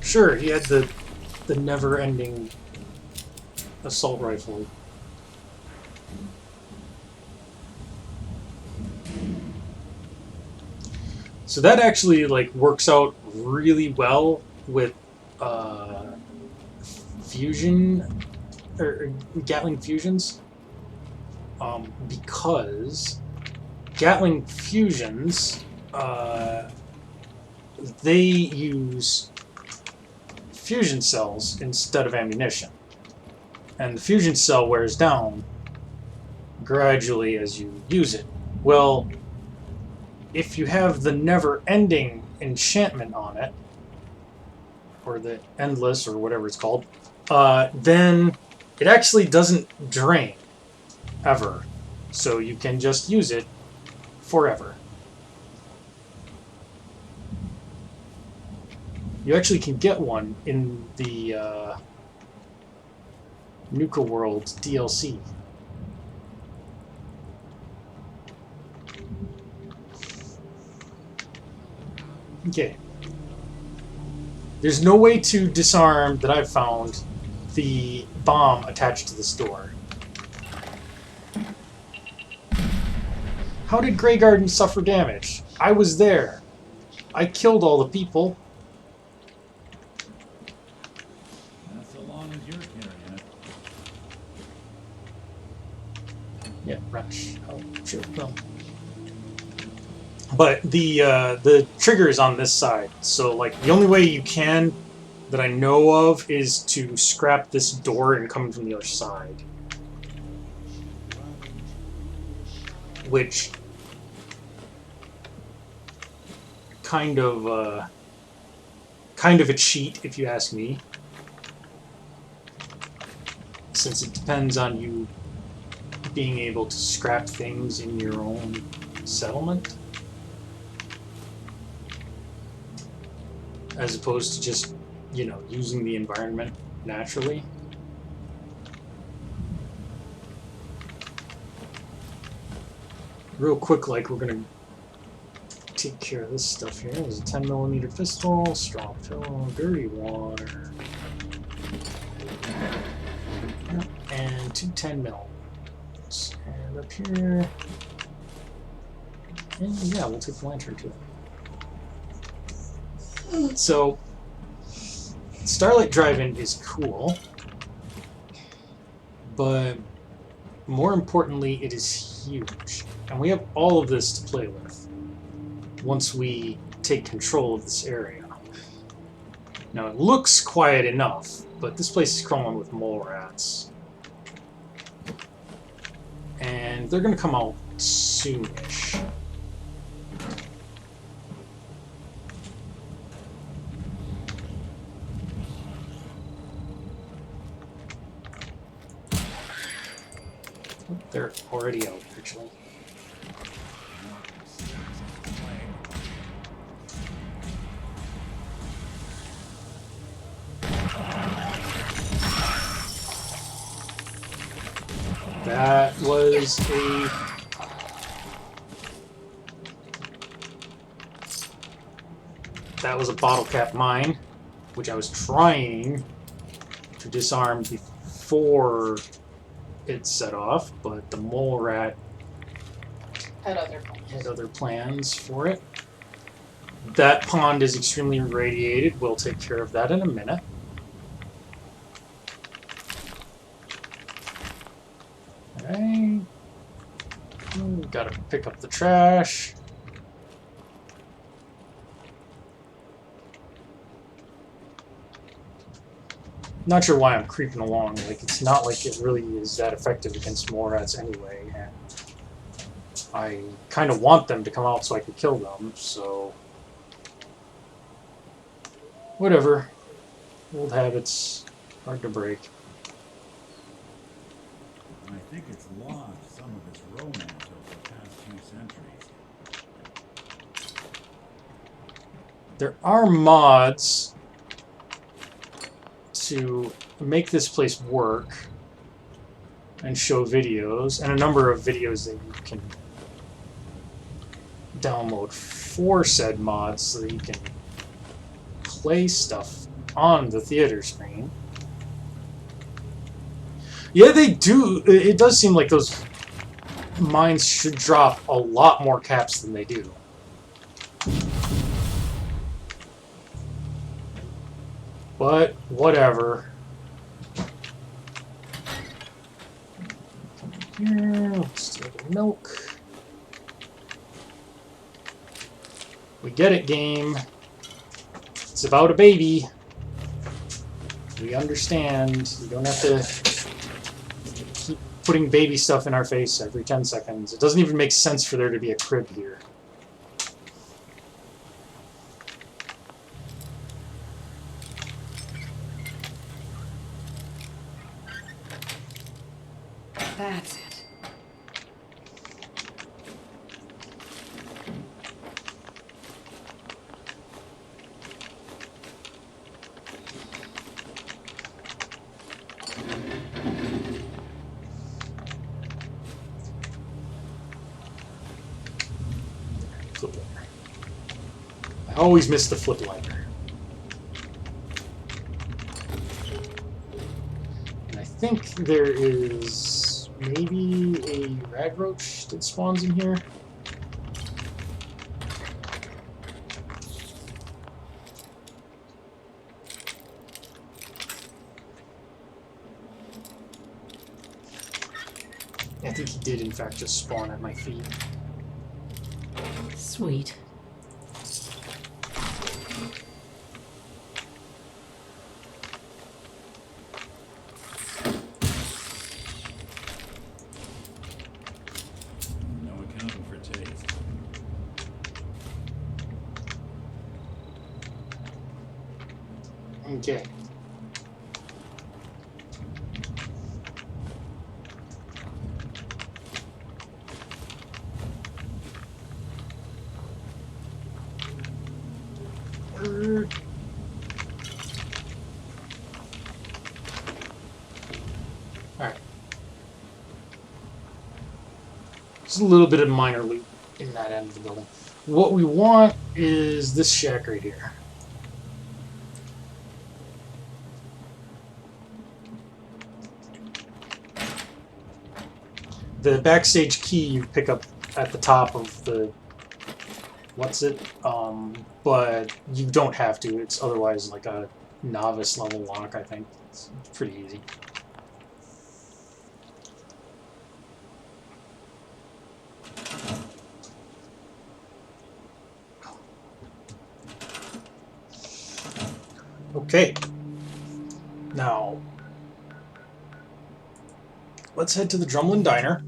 Sure, he had the never-ending assault rifle. So that actually like works out really well with fusion or Gatling fusions, because Gatling fusions they use fusion cells instead of ammunition, and the fusion cell wears down gradually as you use it. Well, if you have the never-ending enchantment on it, or the endless, or whatever it's called, then it actually doesn't drain ever, so you can just use it forever. You actually can get one in the Nuka World DLC. Okay. There's no way to disarm, that I've found, the bomb attached to this door. How did Grey Garden suffer damage? I was there. I killed all the people. Not so long as you're carrying it. Yeah, rush. Oh, sure. Well. But the trigger is on this side, so like the only way you can, that I know of, is to scrap this door and come from the other side, which kind of a cheat, if you ask me, since it depends on you being able to scrap things in your own settlement, as opposed to just, you know, using the environment naturally. real quick, like, we're gonna take care of this stuff here. There's a 10mm pistol, straw pillow, dirty water, and two 10mm. And up here, and yeah, we'll take the lantern too. So, Starlight Drive-In is cool, but more importantly, it is huge. And we have all of this to play with once we take control of this area. Now, it looks quiet enough, but this place is crawling with mole rats. And they're going to come out soonish. They're already out, actually. That was a... That was a bottle cap mine, which I was trying to disarm before it set off, but the mole rat Had other plans. had other plans for it. That pond is extremely irradiated. We'll take care of that in a minute. Alright. Gotta pick up the trash. Not sure why I'm creeping along. Like, it's not like it really is that effective against mole rats anyway, and I kind of want them to come out so I can kill them, so... Whatever. Old habits. Hard to break. I think it's lost some of its romance over the past few centuries. There are mods to make this place work and show videos, and a number of videos that you can download for said mods so that you can play stuff on the theater screen. Yeah, they do. It does seem like those mines should drop a lot more caps than they do. But, whatever. Here, let's do the milk. We get it, game. It's about a baby. We understand. You don't have to keep putting baby stuff in our face every 10 seconds. It doesn't even make sense for there to be a crib here. That's it. Flip liner. I always miss the flip liner. And I think there is maybe a rag roach that spawns in here. I think he did in fact just spawn at my feet. Sweet. No accounting for taste. Okay. Alright. Just a little bit of minor loot in that end of the building. What we want is this shack right here. The backstage key you pick up at the top of the but you don't have to. It's otherwise like a novice level lock, I think. It's pretty easy. Okay. Now, let's head to the Drumlin Diner.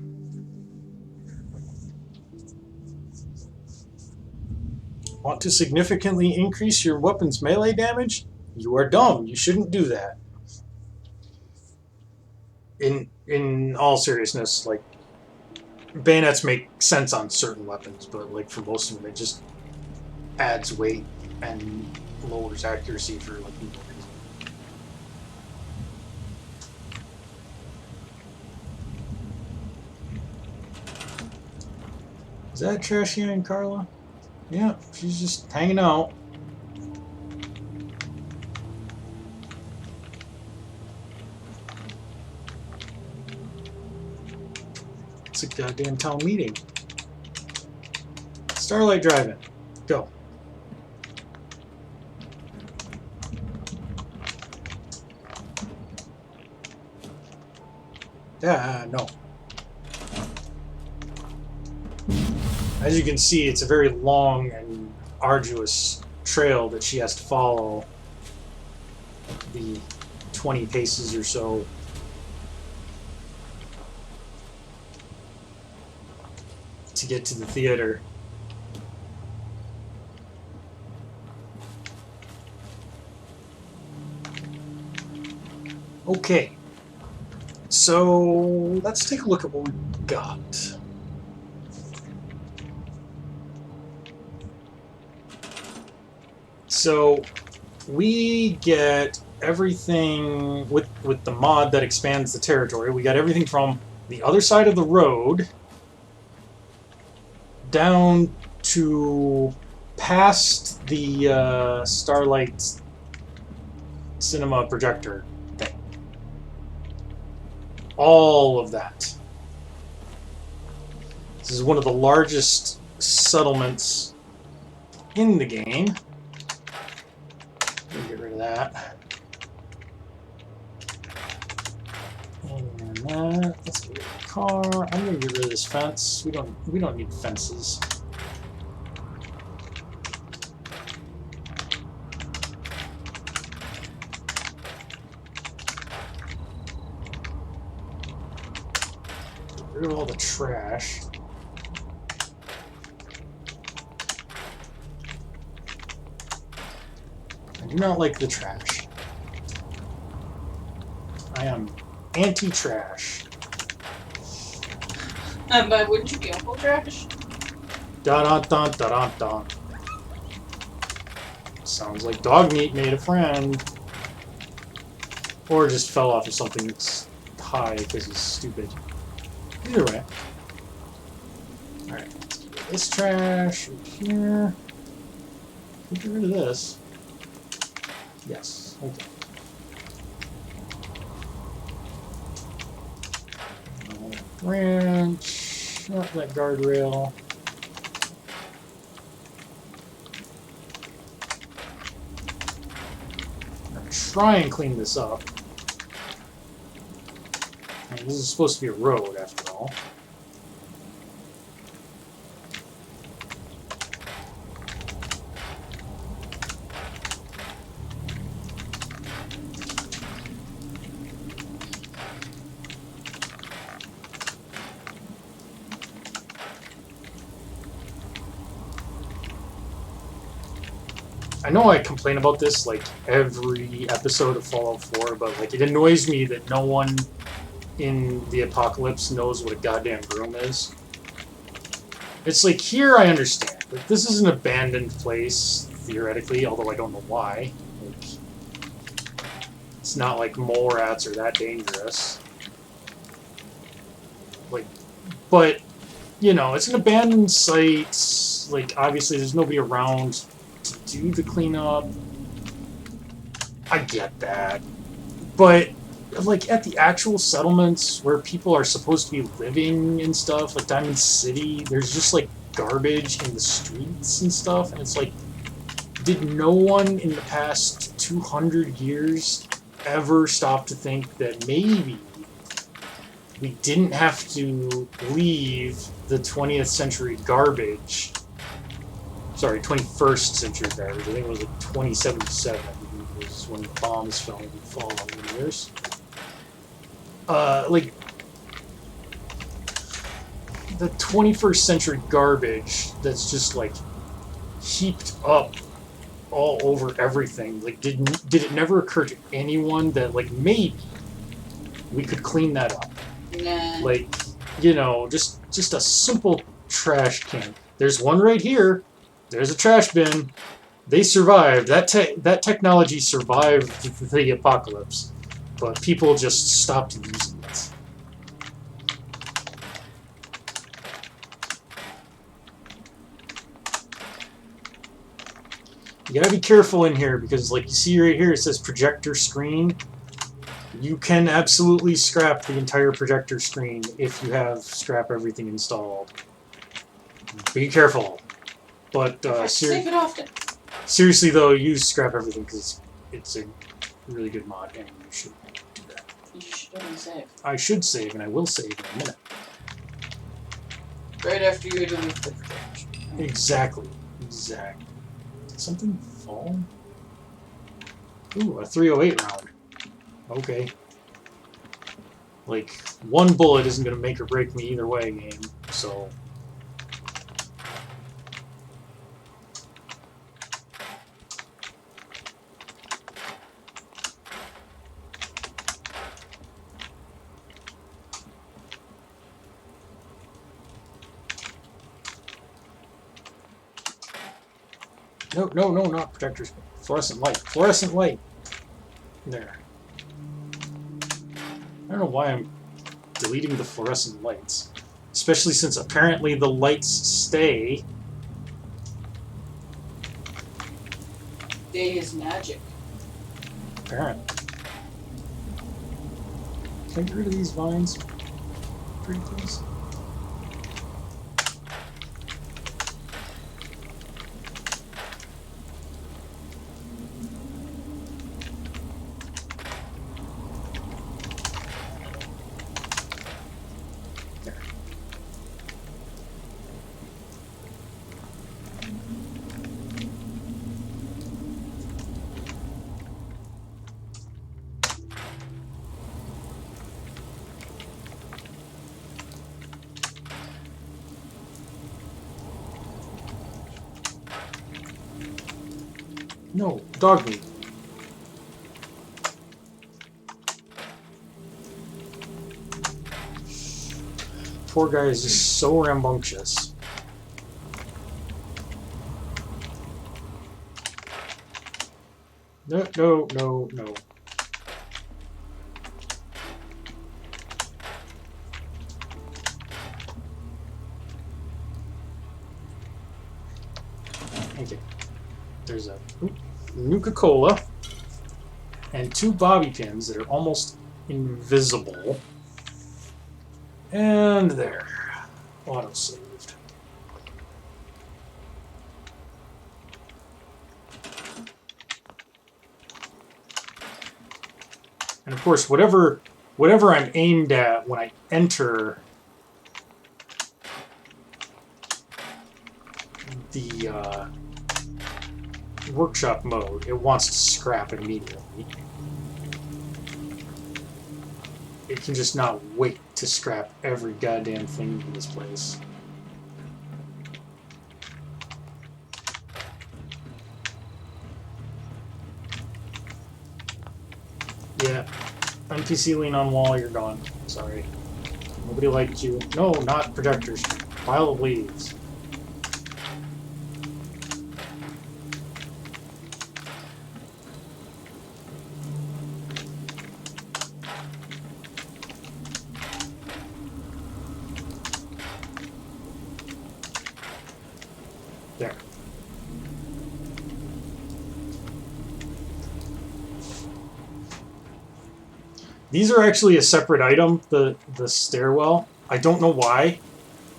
Want to significantly increase your weapon's melee damage? You are dumb. You shouldn't do that. In all seriousness, like, bayonets make sense on certain weapons, but like for most of them, it just adds weight and lowers accuracy for like no reason. Is that Trashy and Carla? Yeah, she's just hanging out. It's a goddamn town meeting. Starlight Drive-In. Go. No. As you can see, it's a very long and arduous trail that she has to follow. The 20 paces or so. To get to the theater. Okay. So let's take a look at what we got. So we get everything with the mod that expands the territory. We got everything from the other side of the road down to past the Starlight Cinema projector thing. All of that. This is one of the largest settlements in the game. Get rid of that. And that. Let's get rid of the car. I'm gonna get rid of this fence. We don't need fences. Get rid of all the trash. I do not like the trash. I am anti-trash. But wouldn't you be Uncle Trash? Da-da-da-da-da-da. Sounds like dog meat made a friend. Or just fell off of something that's high because he's stupid. Either way. Alright, let's get rid of this trash over here. Get rid of this. Yes, okay. Branch, not that guardrail. I'm gonna try and clean this up. I mean, this is supposed to be a road after all. I know I complain about this like every episode of Fallout 4, but like it annoys me that no one in the apocalypse knows what a goddamn broom is. It's like here I understand, but this is an abandoned place theoretically, although I don't know why. Like, it's not like mole rats are that dangerous. Like, but you know, it's an abandoned site. Like, obviously, there's nobody around to do the cleanup. I get that. But, like, at the actual settlements where people are supposed to be living and stuff, like Diamond City, there's just, like, garbage in the streets and stuff. And it's like, did no one in the past 200 years ever stop to think that maybe we didn't have to leave the 20th century garbage? Sorry, 21st century garbage. I think it was like 2077 was when the bombs fell in the following years. Like, the 21st century garbage that's just, like, heaped up all over everything. Like, did it never occur to anyone that, like, maybe we could clean that up? Nah. Like, you know, just a simple trash can. There's one right here. There's a trash bin. They survived. That technology survived the apocalypse, but people just stopped using it. You gotta be careful in here because, like, you see right here, it says projector screen. You can absolutely scrap the entire projector screen if you have scrap everything installed. Be careful. But Save it often. seriously though, use scrap everything because it's a really good mod and you should do that. You should only save. I should save and I will save in a minute. Right after you delete the trash. Exactly. Did something fall? Ooh, a 308 round. Okay. Like, one bullet isn't going to make or break me either way, game, so... No, not projectors. Fluorescent light. Fluorescent light! There. I don't know why I'm deleting the fluorescent lights. Especially since apparently the lights stay. Day is magic. Apparently. Can I get rid of these vines? Pretty please. No, dog meat. Poor guy is just so rambunctious. No. Okay. There's a Nuka-Cola and 2 bobby pins that are almost invisible. And there. Auto-saved. And of course, whatever I'm aimed at when I enter the workshop mode, it wants to scrap immediately. It can just not wait to scrap every goddamn thing in this place. Yeah. NPC lean on wall, you're gone. Sorry. Nobody liked you. No, not projectors. Pile of leaves. These are actually a separate item, the stairwell. I don't know why.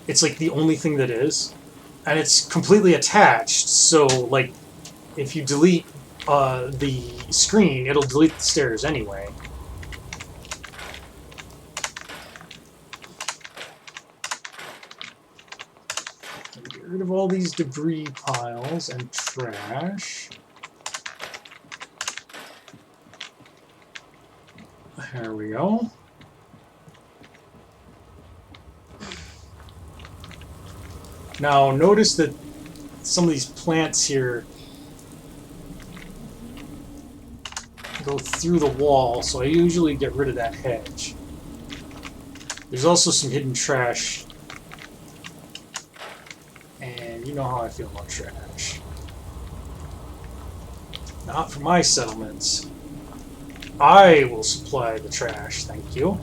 It's like the only thing that is. And it's completely attached, so like if you delete the screen, it'll delete the stairs anyway. Get rid of all these debris piles and trash. There we go. Now notice that some of these plants here go through the wall, so I usually get rid of that hedge. There's also some hidden trash, and you know how I feel about trash. Not for my settlements. I will supply the trash, thank you.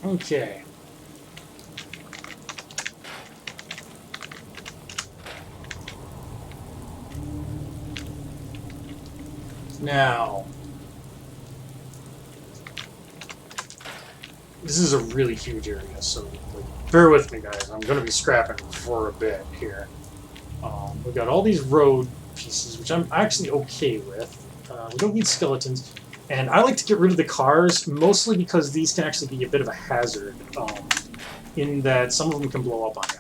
Okay. Now, this is a really huge area, so like, bear with me, guys. I'm going to be scrapping for a bit here. We've got all these road pieces, which I'm actually okay with. We don't need skeletons. And I like to get rid of the cars, mostly because these can actually be a bit of a hazard, in that some of them can blow up on you.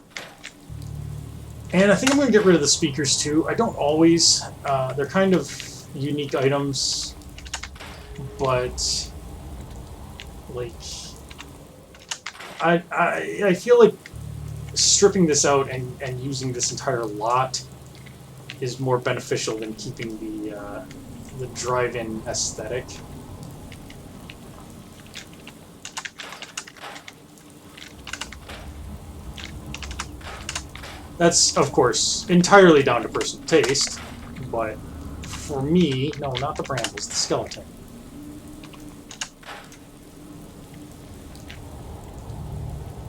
And I think I'm going to get rid of the speakers too. I don't always. They're kind of unique items, but like I feel like stripping this out and using this entire lot is more beneficial than keeping the drive-in aesthetic. That's, of course, entirely down to personal taste, but for me, no, not the brambles, the skeleton.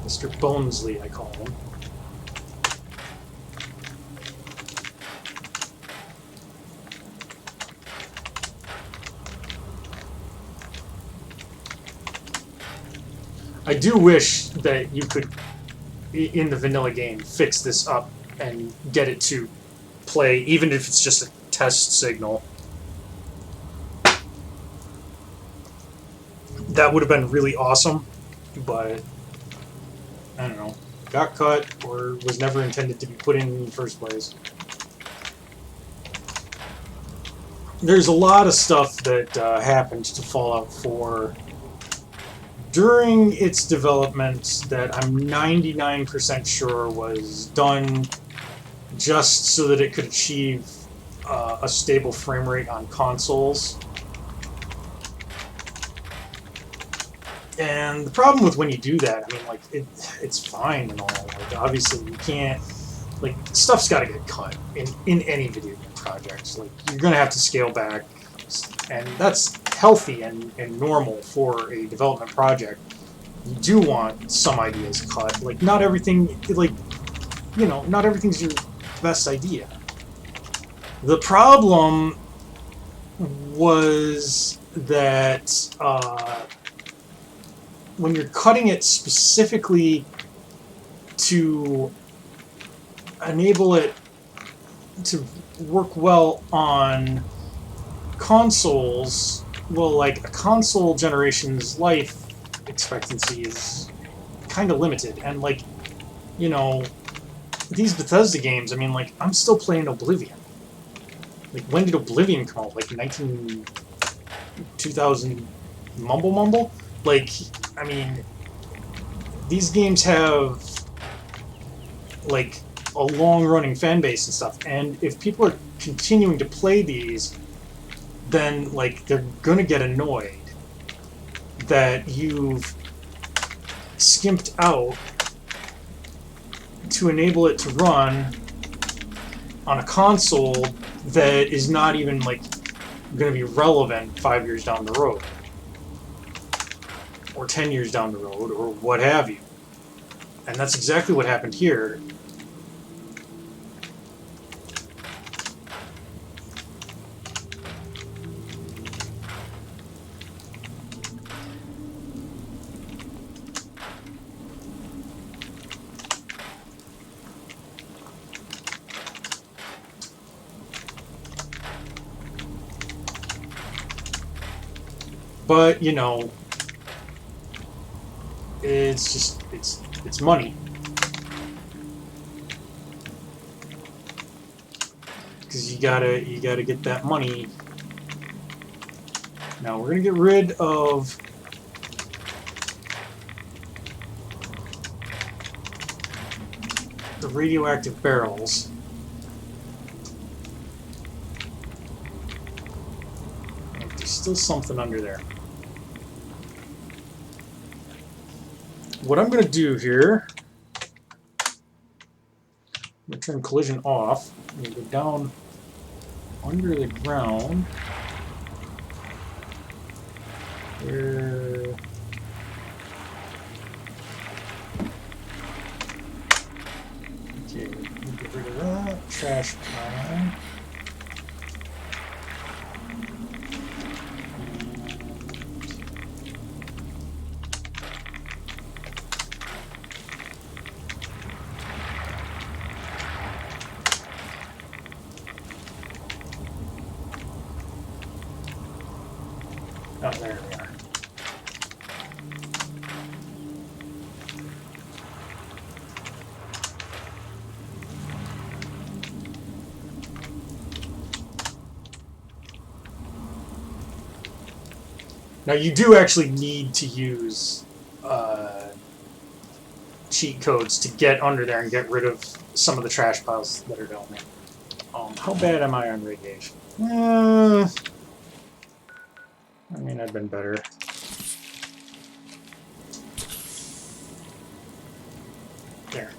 Mr. Bonesley, I call him. I do wish that you could, in the vanilla game, fix this up and get it to play, even if it's just a test signal. That would have been really awesome, but I don't know. Got cut or was never intended to be put in the first place. There's a lot of stuff that happened to Fallout 4 during its development that I'm 99% sure was done just so that it could achieve a stable frame rate on consoles. And the problem with when you do that, I mean, like, it's fine and all. Like, obviously, you can't, like, stuff's got to get cut in any video game project. Like, you're going to have to scale back, and that's healthy and normal for a development project. You do want some ideas cut. Like, not everything, like, you know, not everything's your best idea. The problem was that when you're cutting it specifically to enable it to work well on consoles, well, like, a console generation's life expectancy is kind of limited. And, like, you know, these Bethesda games, I mean, like, I'm still playing Oblivion. Like, when did Oblivion come out? Like, 2000 mumble? Like, I mean, these games have, like, a long-running fan base and stuff, and if people are continuing to play these, then, like, they're gonna get annoyed that you've skimped out to enable it to run on a console that is not even, like, gonna be relevant 5 years down the road. Or 10 years down the road, or what have you. And that's exactly what happened here. But, you know, it's just, it's money. Because you gotta get that money. Now we're gonna get rid of the radioactive barrels. There's still something under there. What I'm gonna do here, I'm gonna turn collision off. I'm gonna go down under the ground. Where... Okay, get rid of that. Trash pile. Oh, there we are. Now you do actually need to use cheat codes to get under there and get rid of some of the trash piles that are down there. How bad am I on radiation? I mean, I've been better. There.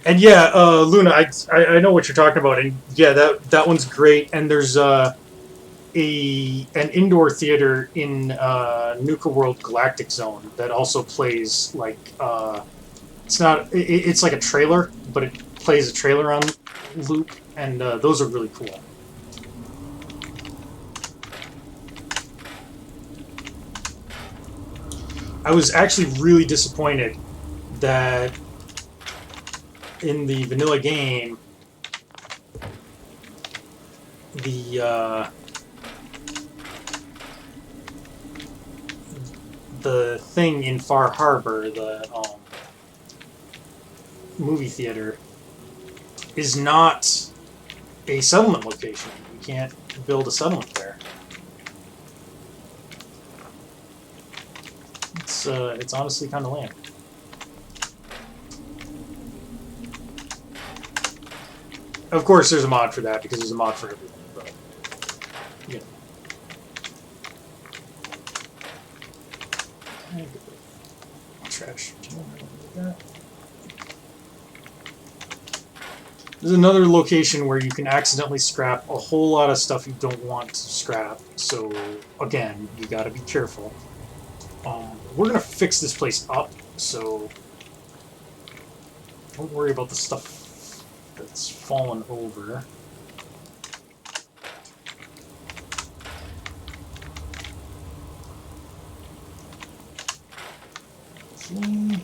And yeah, Luna, I know what you're talking about, and yeah, that one's great. And there's an indoor theater in Nuka World Galactic Zone that also plays like it's like a trailer, but it plays a trailer on loop, and those are really cool. I was actually really disappointed that in the vanilla game, the thing in Far Harbor, the movie theater, is not a settlement location. You can't build a settlement there. It's honestly kind of lame. Of course, there's a mod for that, because there's a mod for everything, but, you know. Trash. There's another location where you can accidentally scrap a whole lot of stuff you don't want to scrap, so, again, you gotta be careful. We're gonna fix this place up, so don't worry about the stuff that's fallen over. Okay.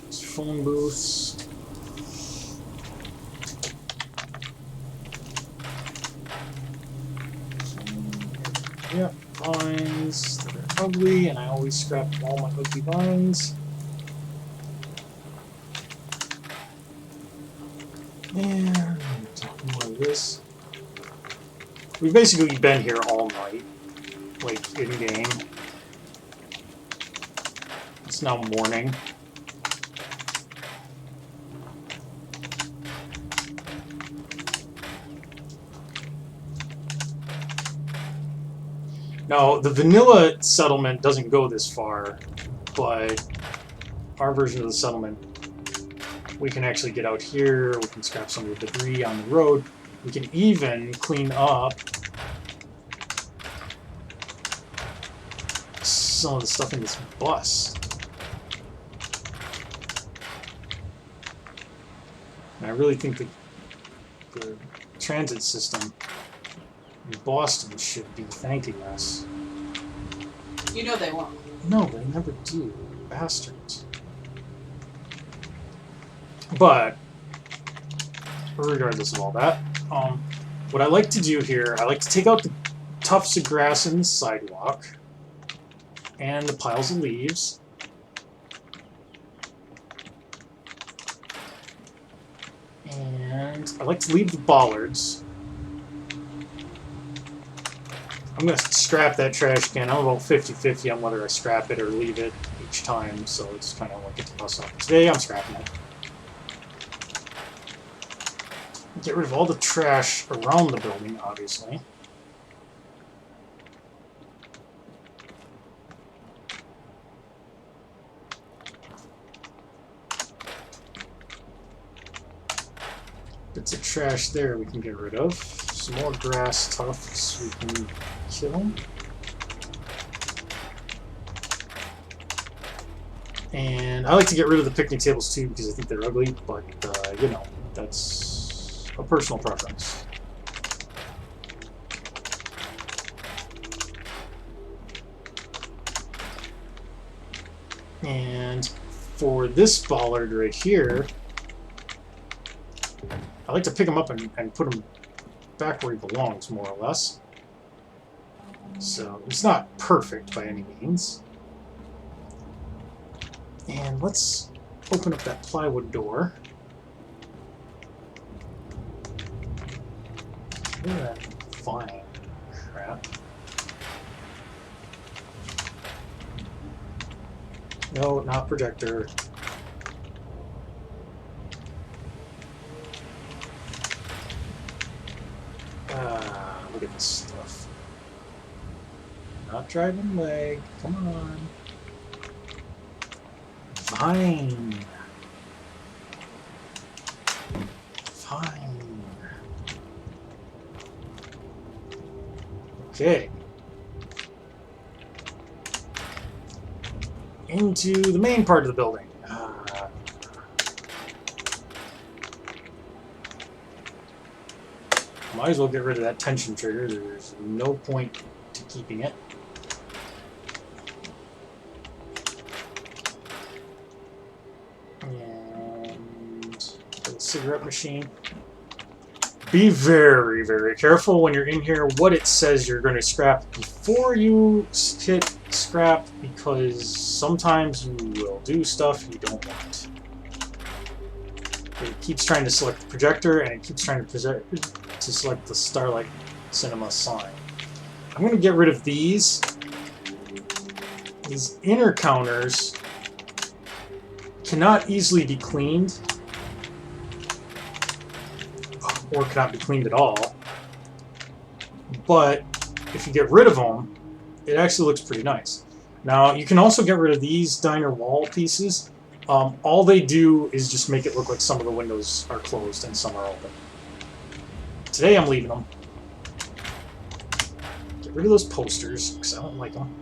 There's phone booths. Yep, vines that are ugly, and I always scrap all my ugly vines. And more of this. We've basically been here all night, like in game. It's now morning. Now, the vanilla settlement doesn't go this far, but our version of the settlement, we can actually get out here, we can scrap some of the debris on the road, we can even clean up some of the stuff in this bus. And I really think that the transit system in Boston should be thanking us. You know they won't. No, they never do. Bastards. But regardless of all that, what I like to do here, I like to take out the tufts of grass in the sidewalk and the piles of leaves. And I like to leave the bollards. I'm going to scrap that trash can. I'm about 50-50 on whether I scrap it or leave it each time, so it's kind of like a toss-up. Today I'm scrapping it. Get rid of all the trash around the building, obviously. Bits of trash there we can get rid of. Some more grass tufts we can kill. And I like to get rid of the picnic tables too because I think they're ugly, but you know, that's a personal preference. And for this bollard right here, I like to pick him up and put him back where he belongs, more or less. So it's not perfect by any means. And let's open up that plywood door. Look at that fine crap. No, not projector. Look at this stuff. Not driving leg. Come on. Fine. Fine. Okay. Into the main part of the building. Might as well get rid of that tension trigger. There's no point to keeping it. And the cigarette machine. Be very, very careful when you're in here what it says you're going to scrap before you hit scrap, because sometimes you will do stuff you don't want. It keeps trying to select the projector, and it keeps trying to select the Starlight Cinema sign. I'm going to get rid of these. These inner counters cannot easily be cleaned, or cannot be cleaned at all. But if you get rid of them, it actually looks pretty nice. Now, you can also get rid of these diner wall pieces. All they do is just make it look like some of the windows are closed and some are open. Today I'm leaving them. Get rid of those posters, because I don't like them.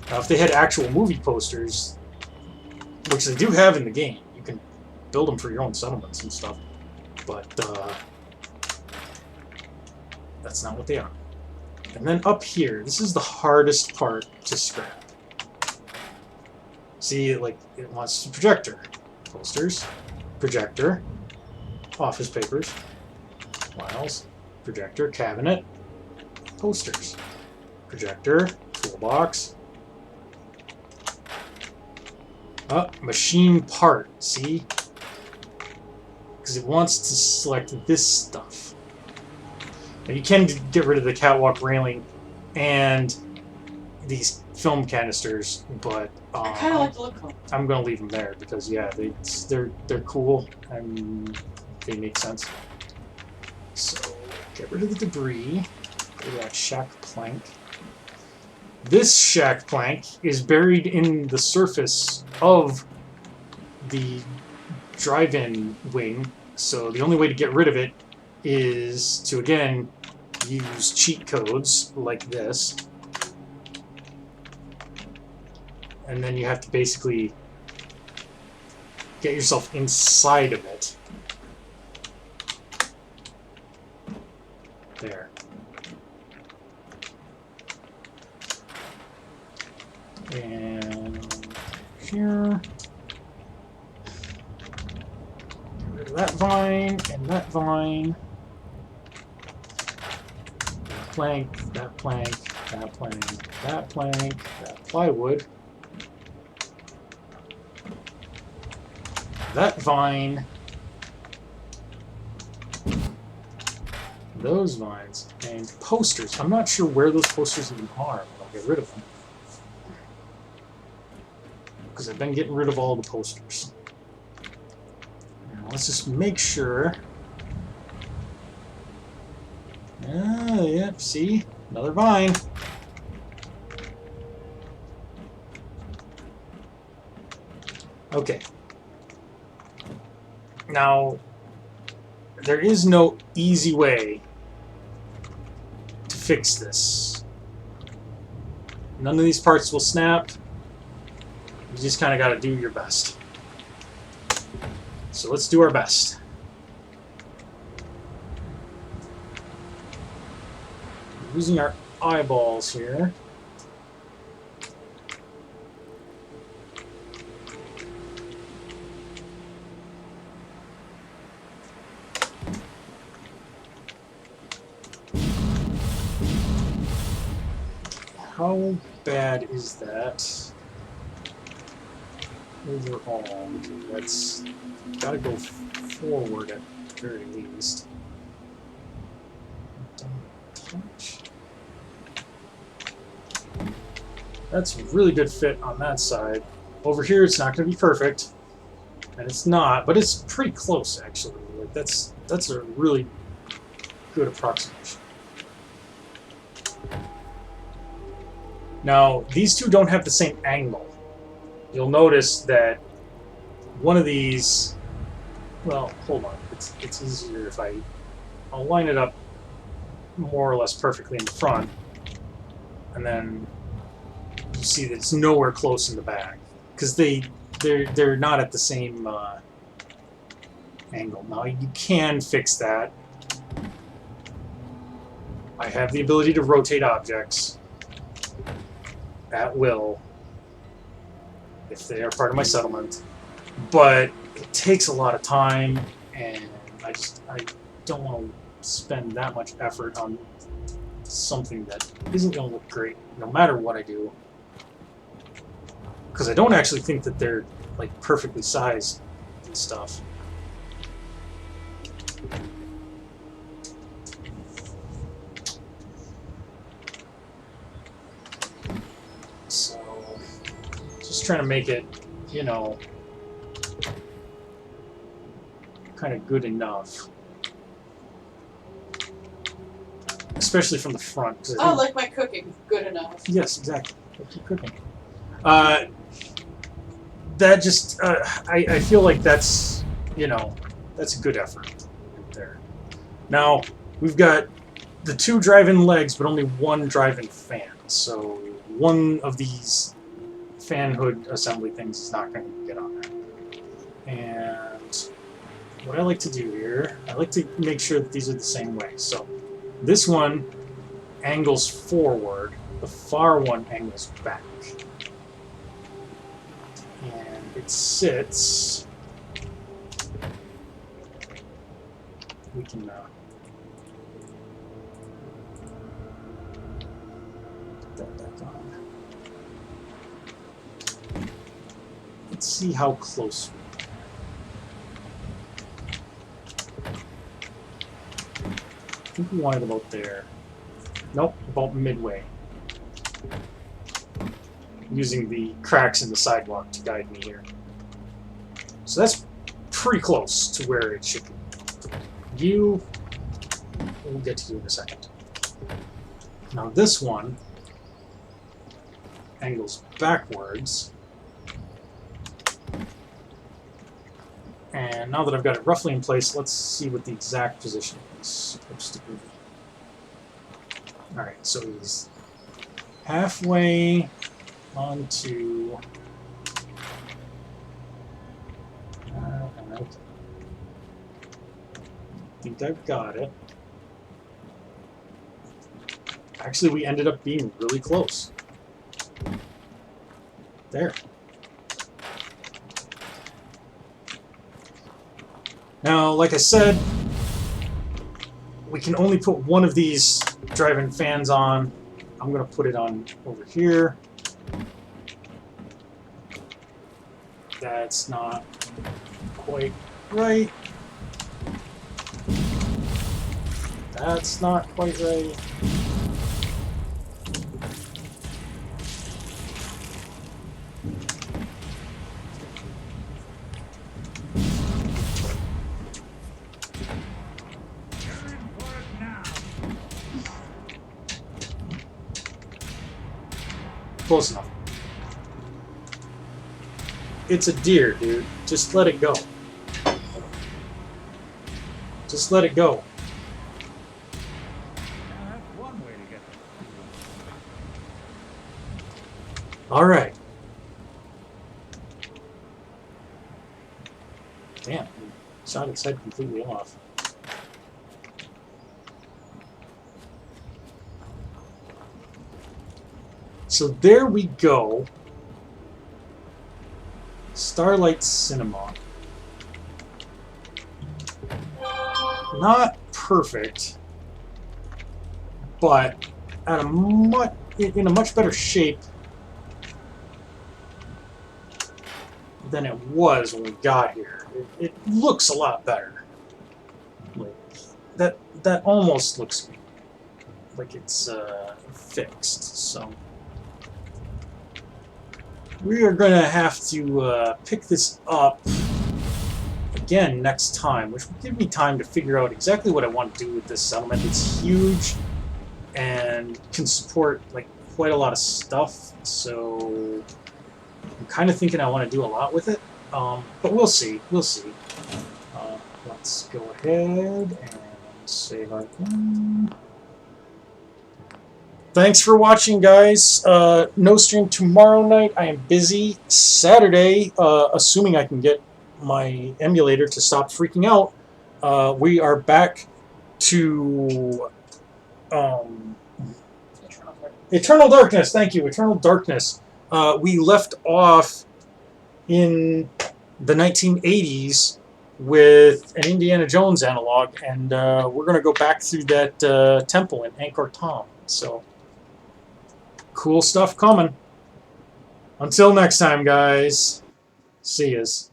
Now, if they had actual movie posters, which they do have in the game, you can build them for your own settlements and stuff, but that's not what they are. And then up here, this is the hardest part to scrap. See, like, it wants a projector. Posters, projector, office papers, files, projector, cabinet, posters, projector, toolbox, machine part, see? Because it wants to select this stuff. Now you can get rid of the catwalk railing and these film canisters, but I kind of like the look of them. I'm gonna leave them there because yeah, they're cool and they make sense. So get rid of the debris. Get rid of that shack plank. This shack plank is buried in the surface of the drive-in wing, so the only way to get rid of it is to, again, use cheat codes like this. And then you have to basically get yourself inside of it. There. And here. Get rid of that vine and that vine. Plank, that plank, that plank, that plank, that plywood. That vine. Those vines. And posters. I'm not sure where those posters even are, but I'll get rid of them. Because I've been getting rid of all the posters. Now, let's just make sure. Ah, yep, see? Another vine. Okay. Now, there is no easy way to fix this. None of these parts will snap. You just kind of got to do your best. So let's do our best. Using our eyeballs here. How bad is that overall? That's gotta go forward at the very least. Touch. That's a really good fit on that side. Over here, it's not going to be perfect, and it's not, but it's pretty close actually. Like that's a really good approximation. Now, these two don't have the same angle. You'll notice that one of these, well, hold on, it's easier if I'll line it up more or less perfectly in the front, and then you see that it's nowhere close in the back, because they're not at the same angle. Now, you can fix that. I have the ability to rotate objects at will if they are part of my settlement, but it takes a lot of time, and I don't want to spend that much effort on something that isn't going to look great no matter what I do, because I don't actually think that they're like perfectly sized and stuff. So, just trying to make it, you know, kind of good enough. Especially from the front. Oh, like my cooking. Good enough. Yes, exactly. Like your cooking. That just, I feel like that's, you know, that's a good effort right there. Now, we've got the two drive-in legs, but only one drive-in fan. So, one of these fan hood assembly things is not going to get on there. And what I like to do here, I like to make sure that these are the same way. So, this one angles forward, the far one angles back. And it sits. We can put that back on. Let's see how close we are. I think we want it about there. Nope, about midway. Using the cracks in the sidewalk to guide me here. So that's pretty close to where it should be. We'll get to you in a second. Now this one angles backwards. And now that I've got it roughly in place, let's see what the exact position is. Alright, so he's halfway onto... I think I've got it. Actually, we ended up being really close. There. Now, like I said, we can only put one of these drive-in fans on. I'm going to put it on over here. That's not quite right. That's not quite right. You're in for it now. Close enough. It's a deer, dude. Just let it go. Just let it go. Now that's one way to get the Alright. Damn, he shot its head completely off. So there we go. Starlight Cinema. Not perfect, but at in a much better shape than it was when we got here. It looks a lot better. Like that almost looks like it's fixed. So we are going to have to pick this up again next time, which will give me time to figure out exactly what I want to do with this settlement. It's huge and can support like quite a lot of stuff, so I'm kind of thinking I want to do a lot with it, but we'll see. We'll see. Let's go ahead and save our game. Thanks for watching, guys. No stream tomorrow night. I am busy. Saturday, assuming I can get my emulator to stop freaking out, we are back to Eternal Darkness. Thank you, Eternal Darkness. We left off in the 1980s with an Indiana Jones analog, and we're going to go back through that temple in Angkor Thom. So, cool stuff coming. Until next time, guys. See yas.